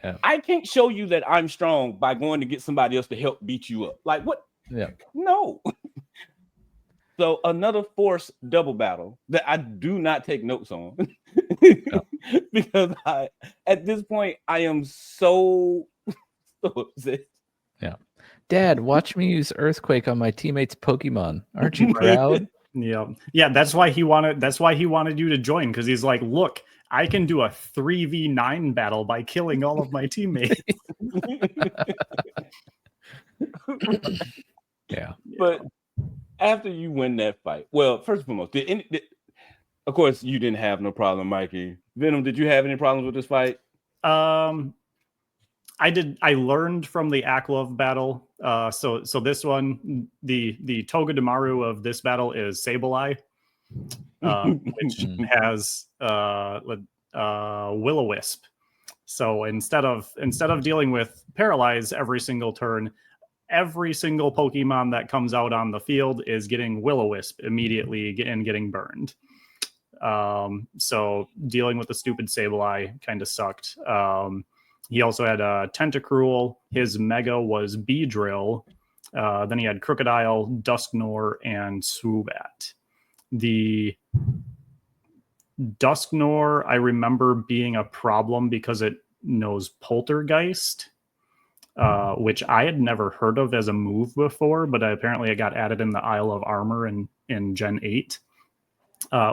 Yeah. I can't show you that I'm strong by going to get somebody else to help beat you up. Like what? Yeah. No. So another forced double battle that I do not take notes on because at this point I am so upset. Yeah. Dad, watch me use Earthquake on my teammates' Pokemon. Aren't you proud? Yeah. That's why he wanted you to join, because he's like, look, I can do a 3v9 battle by killing all of my teammates. Yeah. But after you win that fight, well, first and foremost, of course, you didn't have no problem, Mikey. Venom, did you have any problems with this fight? I did. I learned from the Aklove battle. So this one, the Togedemaru of this battle is Sableye, which has Will-O-Wisp. So instead of dealing with Paralyze every single turn, every single Pokemon that comes out on the field is getting Will-O-Wisp immediately and getting burned. So dealing with the stupid Sableye kind of sucked. He also had Tentacruel. His Mega was Beedrill. Then he had Crocodile, Dusknoir, and Swoobat. The Dusknoir, I remember being a problem because it knows Poltergeist, which I had never heard of as a move before, but apparently it got added in the Isle of Armor in Gen 8,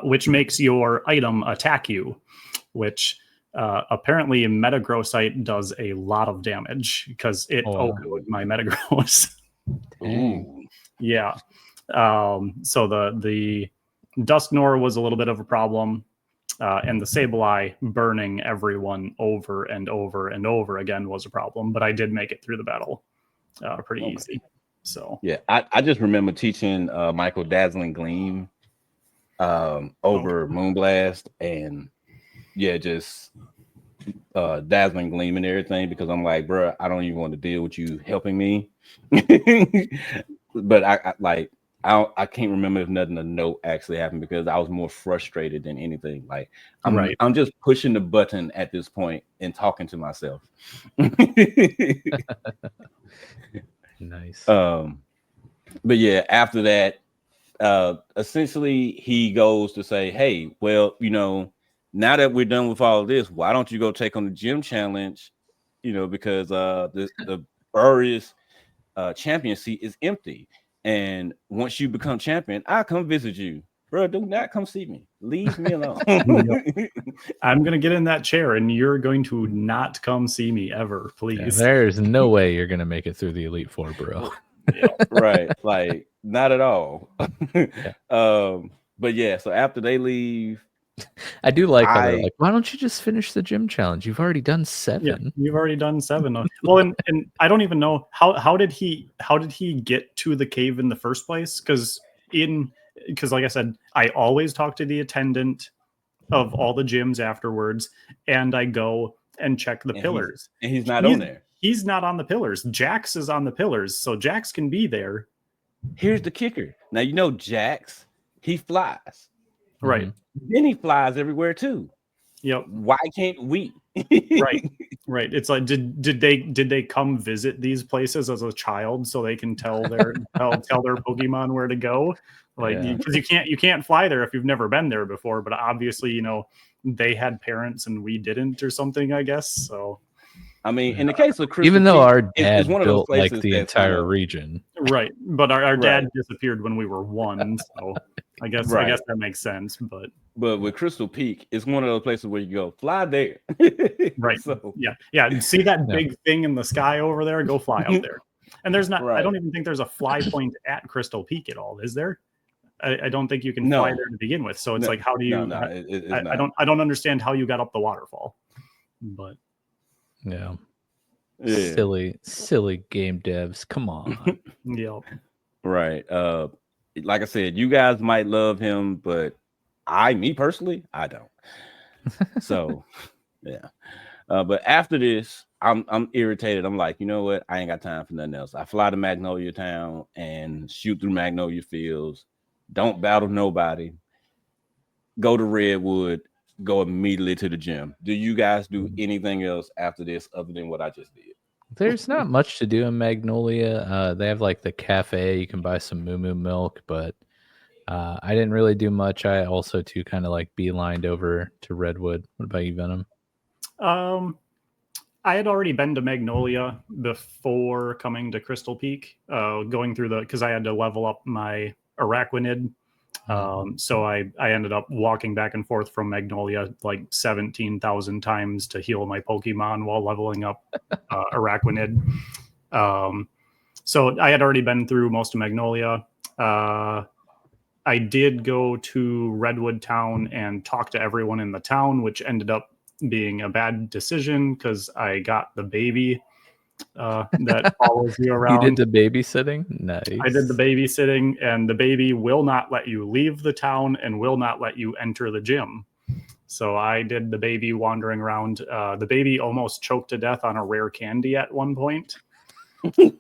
which makes your item attack you, which apparently Metagrossite does a lot of damage because it OHKO'd my Metagross. Yeah. So the Dusknoir was a little bit of a problem. And the Sableye burning everyone over and over and over again was a problem, but I did make it through the battle pretty easy. So yeah, I just remember teaching Michael Dazzling Gleam over Moonblast, and just Dazzling Gleam and everything, because I'm like, bro, I don't even want to deal with you helping me. But I can't remember if nothing to note actually happened because I was more frustrated than anything. Like I'm just pushing the button at this point and talking to myself. Nice. But yeah, after that, essentially he goes to say, hey, well, now that we're done with all of this, why don't you go take on the gym challenge? Because the Burris champion seat is empty. And once you become champion, I'll come visit you. Bro, do not come see me. Leave me alone. I'm going to get in that chair and you're going to not come see me ever, please. Yeah, there's no way you're going to make it through the Elite Four, bro. Yeah, right. Like, not at all. But yeah, so after they leave, I do like how they're like, why don't you just finish the gym challenge? You've already done 7. Yeah, you've already done 7. Well, and I don't even know how did he get to the cave in the first place? Because like I said, I always talk to the attendant of all the gyms afterwards, and I go and check the pillars. He's not on there. He's not on the pillars. Jax is on the pillars, so Jax can be there. Here's the kicker. Now Jax, he flies. Right. Then he flies everywhere too. Yep. Why can't we? Right. It's like, did they come visit these places as a child so they can tell their Pokemon where to go? Like, because you can't fly there if you've never been there before. But obviously, they had parents and we didn't, or something, I guess. So I mean, in the case of Crystal Even though Peak, our it's dad one of those built like places the that's entire kinda, region. Right, but our dad Right. disappeared when we were 1, so I guess Right. that makes sense. But with Crystal Peak, it's one of those places where you go fly there. right, So yeah. See that Yeah. big thing in the sky over there? Go fly up there. And there's not. I Right. don't even think there's a fly point at Crystal Peak at all. Is there? I don't think you can fly No. there to begin with. So it's No, like, how do you? no, it's I not. I don't understand how you got up the waterfall. But Yeah. Yeah. Silly game devs. Come on. yeah, Right. Like I said, you guys might love him, but me personally, I don't. So yeah. But after this, I'm irritated. I'm like, you know what? I ain't got time for nothing else. I fly to Magnolia Town and shoot through Magnolia Fields. Don't battle nobody. Go to Redwood. Go immediately to the gym. Do you guys do anything else after this other than what I just did? There's not much to do in Magnolia. They have like the cafe. You can buy some moo moo milk, but I didn't really do much. I also too kind of like beelined over to Redwood. What about you, Venom? I had already been to Magnolia before coming to Crystal Peak, going through because I had to level up my Araquanid. So I ended up walking back and forth from Magnolia like 17,000 times to heal my Pokemon while leveling up Araquanid. So I had already been through most of Magnolia. I did go to Redwood Town and talk to everyone in the town, which ended up being a bad decision because I got the baby that follows you around. You did the babysitting? Nice. I did the babysitting, and the baby will not let you leave the town and will not let you enter the gym. So I did the baby wandering around. The baby almost choked to death on a rare candy at one point. All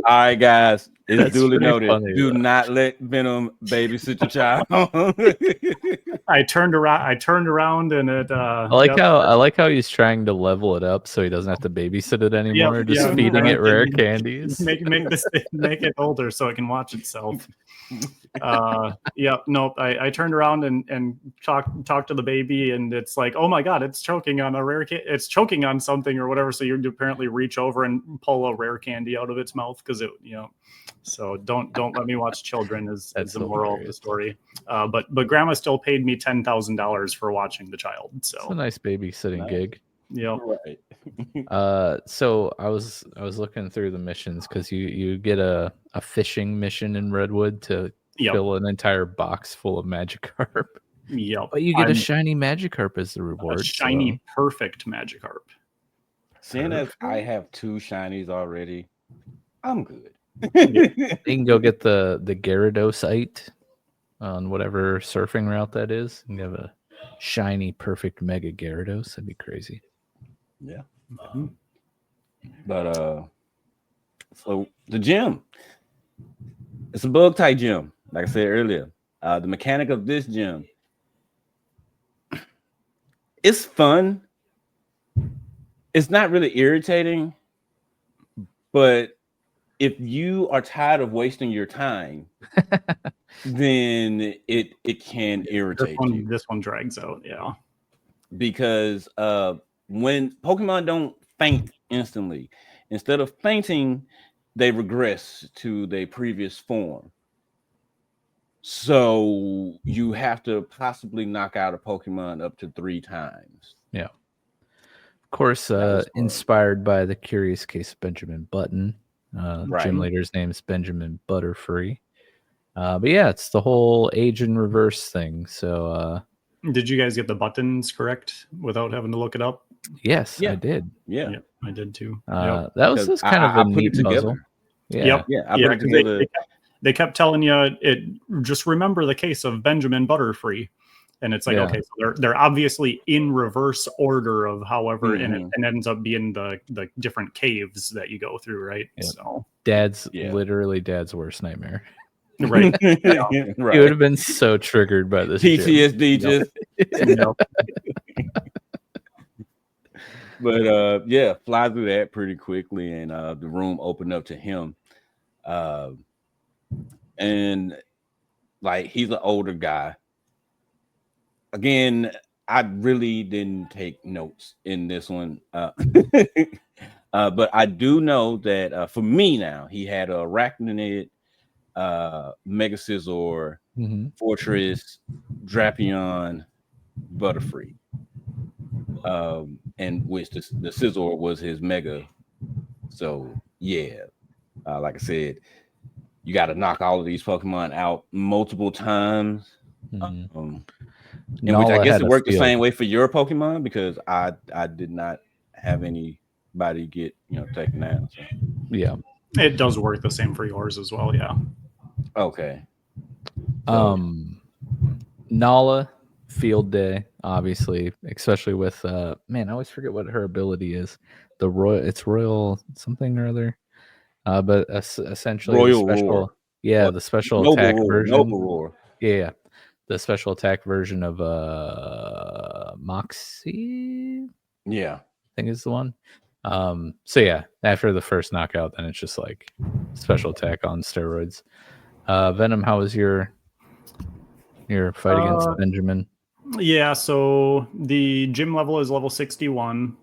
right, guys. It's That's duly pretty noted. funny, Do though. not let Venom babysit your child. I turned around, and it. I like how he's trying to level it up so he doesn't have to babysit it anymore. Just feeding it rare candies. Make it older so it can watch itself. Nope. I turned around and talked to the baby, and it's like, oh my god, it's choking on it's choking on something or whatever. So you apparently reach over and pull a rare candy out of its mouth because it, So don't let me watch children is the moral of the story. But grandma still paid me $10,000 for watching the child. So it's a nice babysitting gig. Yeah. Right. So I was looking through the missions because you get a fishing mission in Redwood to fill an entire box full of Magikarp. Yep. But you get a shiny Magikarp as the reward. A shiny, perfect Magikarp. Seeing as I have 2 shinies already, I'm good. You can go get the Gyarados on whatever surfing route that is. And you have a shiny, perfect Mega Gyarados. That'd be crazy. Yeah. But so the gym, it's a bug type gym. Like I said earlier, the mechanic of this gym, it's fun. It's not really irritating, but if you are tired of wasting your time, then it can irritate you. This one drags out, yeah. Because when Pokemon don't faint instantly, instead of fainting, they regress to their previous form. So you have to possibly knock out a Pokemon up to 3 times. Yeah. Of course, inspired by the Curious Case of Benjamin Button. Gym leader's name is Benjamin Butterfree. But yeah, it's the whole age in reverse thing. So did you guys get the buttons correct without having to look it up? Yes, I did. Yeah, I did too. That was just kind of a neat puzzle. Yeah, I put it together. They kept telling you just remember the case of Benjamin Butterfree. And it's like, okay, so they're obviously in reverse order of however, and it ends up being the different caves that you go through, right? Yeah. So literally dad's worst nightmare. Right. Right. He would have been so triggered by this PTSD just. But fly through that pretty quickly, and the room opened up to him. And like he's an older guy. Again, I really didn't take notes in this one. But I do know that for me now, he had a Arachnid, Mega Scizor, Fortress, Drapion, Butterfree. And which the Scizor was his Mega. So yeah, like I said, you got to knock all of these Pokemon out multiple times. In which I Nala guess had it a worked the field. same way for your Pokemon because I did not have anybody get taken down. So Yeah. It does work the same for yours as well. Yeah. okay. So, Nala field day, obviously, especially with man, I always forget what her ability is. It's royal something or other. But essentially the Royal special, Roar. yeah, Or the special Noble attack Roar. version. Noble Roar. Yeah, the special attack version of Moxie, Yeah. I think is the one. So yeah, after the first knockout, then it's just like special attack on steroids. Venom, how was your fight against Benjamin? Yeah, so the gym level is level 61.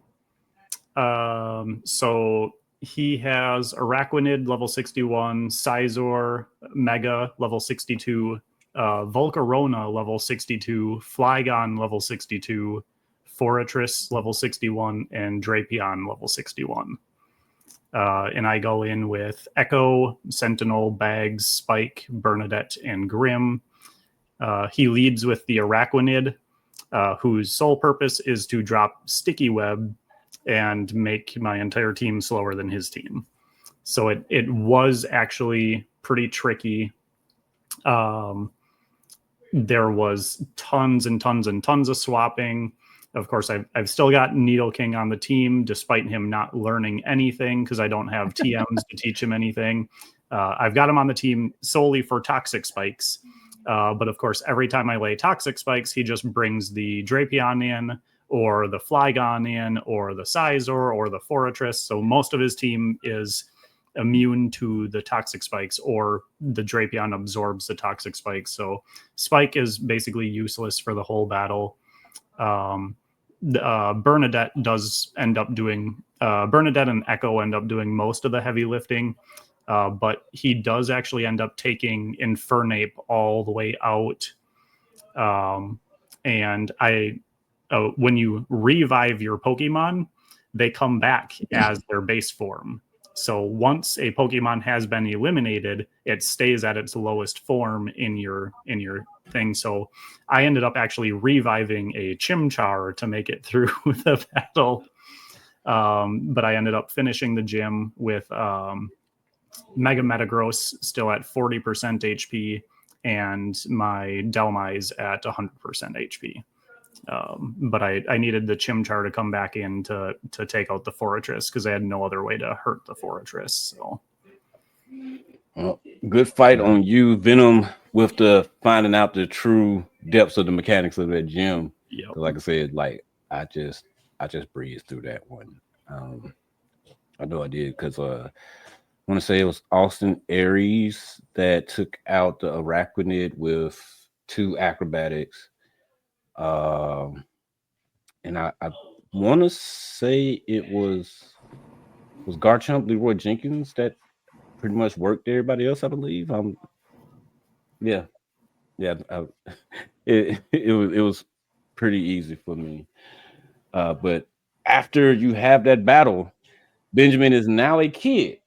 So he has Araquanid level 61, Scizor Mega level 62, Volcarona level 62, Flygon level 62, Fortress level 61, and Drapion level 61. And I go in with Echo, Sentinel, Bags, Spike, Bernadette, and Grim. He leads with the Araquanid, whose sole purpose is to drop Sticky Web and make my entire team slower than his team. So it was actually pretty tricky. There was tons and tons and tons of swapping. Of course, I've still got Needle King on the team, despite him not learning anything because I don't have TMs to teach him anything. I've got him on the team solely for Toxic Spikes. But of course, every time I lay Toxic Spikes, he just brings the Drapion in, or the Flygon in, or the Scizor, or the Fortress. So most of his team is immune to the Toxic Spikes, or the Drapion absorbs the Toxic Spikes. So Spike is basically useless for the whole battle. Bernadette does end up doing, Bernadette and Echo end up doing most of the heavy lifting. But he does actually end up taking Infernape all the way out. And when you revive your Pokemon, they come back as their base form. So once a Pokemon has been eliminated, it stays at its lowest form in your thing. So I ended up actually reviving a Chimchar to make it through the battle. But I ended up finishing the gym with Mega Metagross still at 40% HP, and my Delmise at 100% HP. But I needed the Chimchar to come back in to take out the Fortress because I had no other way to hurt the Fortress. So, well, good fight on you, Venom, with the finding out the true depths of the mechanics of that gym. yep. Like I said, like I just breezed through that one. I know I did because I want to say it was Austin Aries that took out the Araquanid with 2 acrobatics. And I want to say it was Garchomp Leroy Jenkins that pretty much worked everybody else, I believe. It was pretty easy for me. But after you have that battle, Benjamin is now a kid.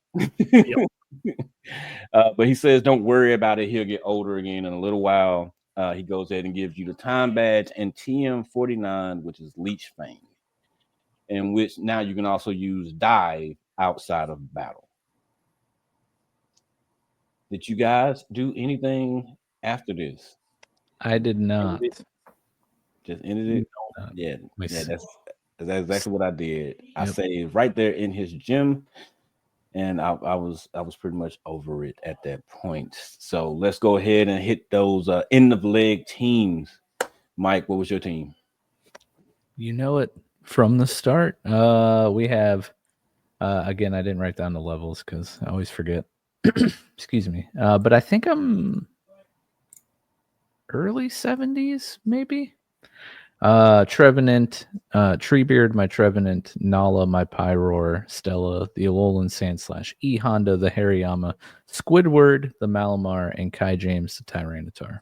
But he says, don't worry about it. He'll get older again in a little while. He goes ahead and gives you the time badge and TM49, which is Leech Fang, in which now you can also use Dive outside of battle. Did you guys do anything after this? I did not. Just ended it? No. Yeah, that's exactly what I did. Yep. I saved right there in his gym. And I was pretty much over it at that point. So let's go ahead and hit those end of leg teams. Mike, what was your team? You know it from the start. We have again, I didn't write down the levels because I always forget. Excuse me. But I think I'm early 70s, maybe. Trevenant, Treebeard, my Trevenant, Nala, my Pyroar, Stella, the Alolan Sandslash, E Honda, the Hariyama, Squidward, the Malamar, and Kai James, the Tyranitar.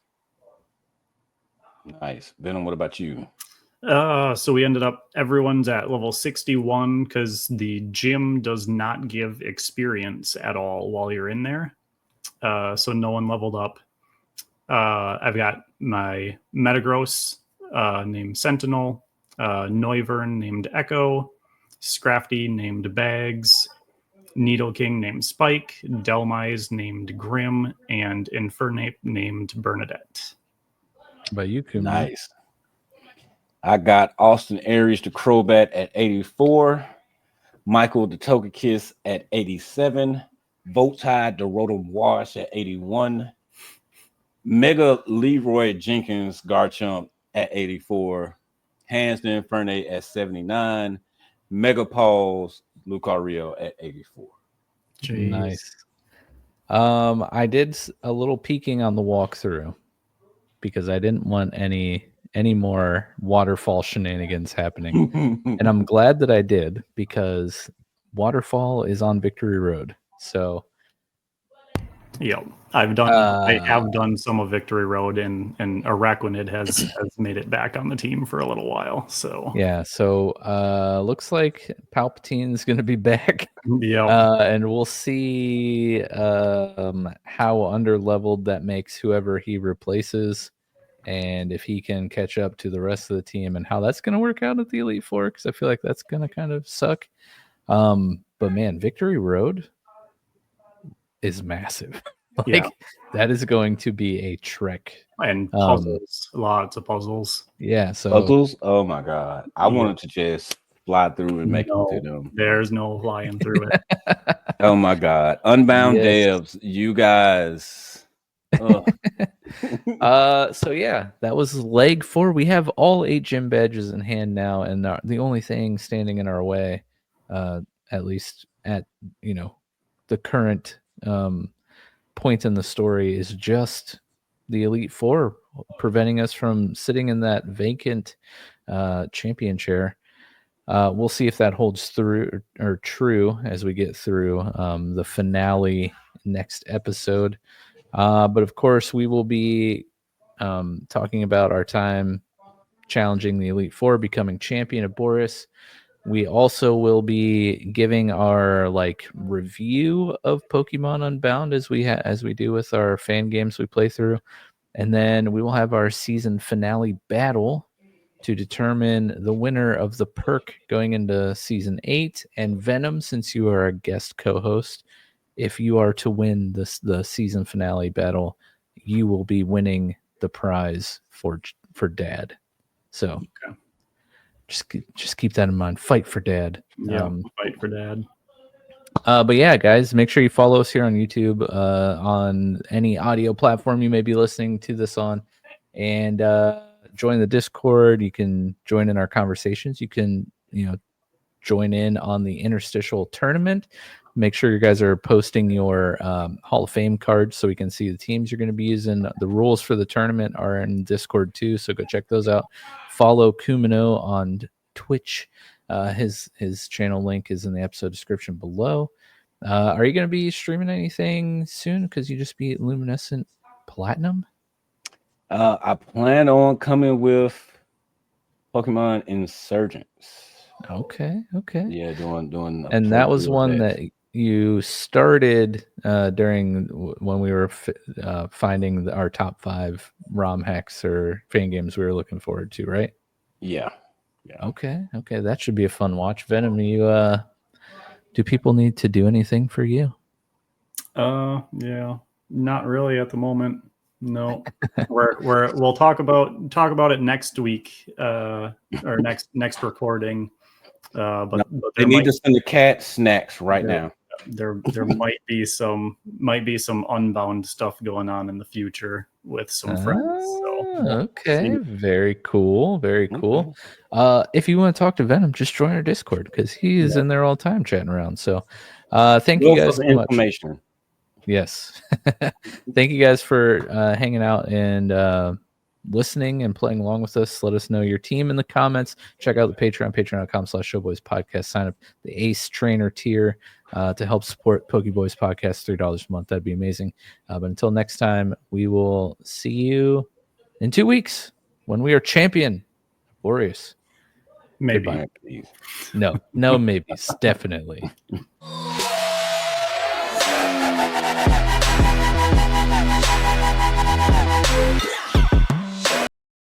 Nice. Venom, what about you? So we ended up, everyone's at level 61 because the gym does not give experience at all while you're in there. So no one leveled up. I've got my Metagross named Sentinel, Noivern named Echo, Scrafty named Bags, Needleking named Spike, Delmise named Grim, and Infernape named Bernadette. By you, Kumo. Nice. I got Austin Aries the Crobat at 84, Michael the Togekiss at 87, Voltide the Rotom Wash at 81, Mega Leroy Jenkins Garchomp at 84, Hans the Infernape at 79, Mega Paws Lucario at 84. Jeez. Nice. I did a little peeking on the walkthrough because I didn't want any more waterfall shenanigans happening. And I'm glad that I did because waterfall is on Victory Road. So yeah, I have done some of Victory Road, and Araquanid has made it back on the team for a little while. So yeah, so looks like Palpatine's gonna be back. yeah, And we'll see how underleveled that makes whoever he replaces, and if he can catch up to the rest of the team, and how that's going to work out at the Elite Four, because I feel like that's going to kind of suck. But man, Victory Road is massive. yeah, that is going to be a trek. And puzzles, lots of puzzles. Yeah, so puzzles. Oh my god, I wanted to just fly through and make it to them. There's no flying through it. Oh my god, Unbound devs, you guys. So yeah, that was leg 4. We have all 8 gym badges in hand now, and the only thing standing in our way, at least at the current point in the story, is just the Elite Four preventing us from sitting in that vacant champion chair. We'll see if that holds through or true as we get through the finale next episode. But of course, we will be talking about our time challenging the Elite Four, becoming champion of Boris. We also will be giving our review of Pokemon Unbound as we do with our fan games we play through, and then we will have our season finale battle to determine the winner of the perk going into season 8. And Venom, since you are a guest co-host, if you are to win the season finale battle, you will be winning the prize for Dad. So okay. just keep that in mind. Fight for Dad. Yeah, fight for Dad. But yeah, guys, make sure you follow us here on YouTube, on any audio platform you may be listening to this on, and join the Discord. You can join in our conversations. You can join in on the interstitial tournament. Make sure you guys are posting your Hall of Fame cards so we can see the teams you're going to be using. The rules for the tournament are in Discord too, so go check those out. Follow Kumino on Twitch. His channel link is in the episode description below. Are you going to be streaming anything soon? Because you just beat Luminescent Platinum. I plan on coming with Pokemon Insurgents. Okay. Yeah, doing. And that was one that you started during when we were finding our top 5 ROM hacks or fan games we were looking forward to, right? Yeah. Okay. That should be a fun watch. Venom, do people need to do anything for you? Yeah, not really at the moment. No, we'll talk about it next week, or next recording. But they need to send the cat snacks right now. There might be some Unbound stuff going on in the future with some friends. So okay, very cool. If you want to talk to Venom, just join our Discord because he is in there all the time chatting around. So thank you guys so much. Yes. Thank you guys for hanging out and listening and playing along with us. Let us know your team in the comments. Check out the Patreon, patreon.com/Showboys Podcast. Sign up the Ace Trainer tier to help support PokéBoys Podcast, $3 a month. That'd be amazing. But until next time, we will see you in 2 weeks when we are champion Warriors. Maybe. Goodbye. No maybes. Definitely.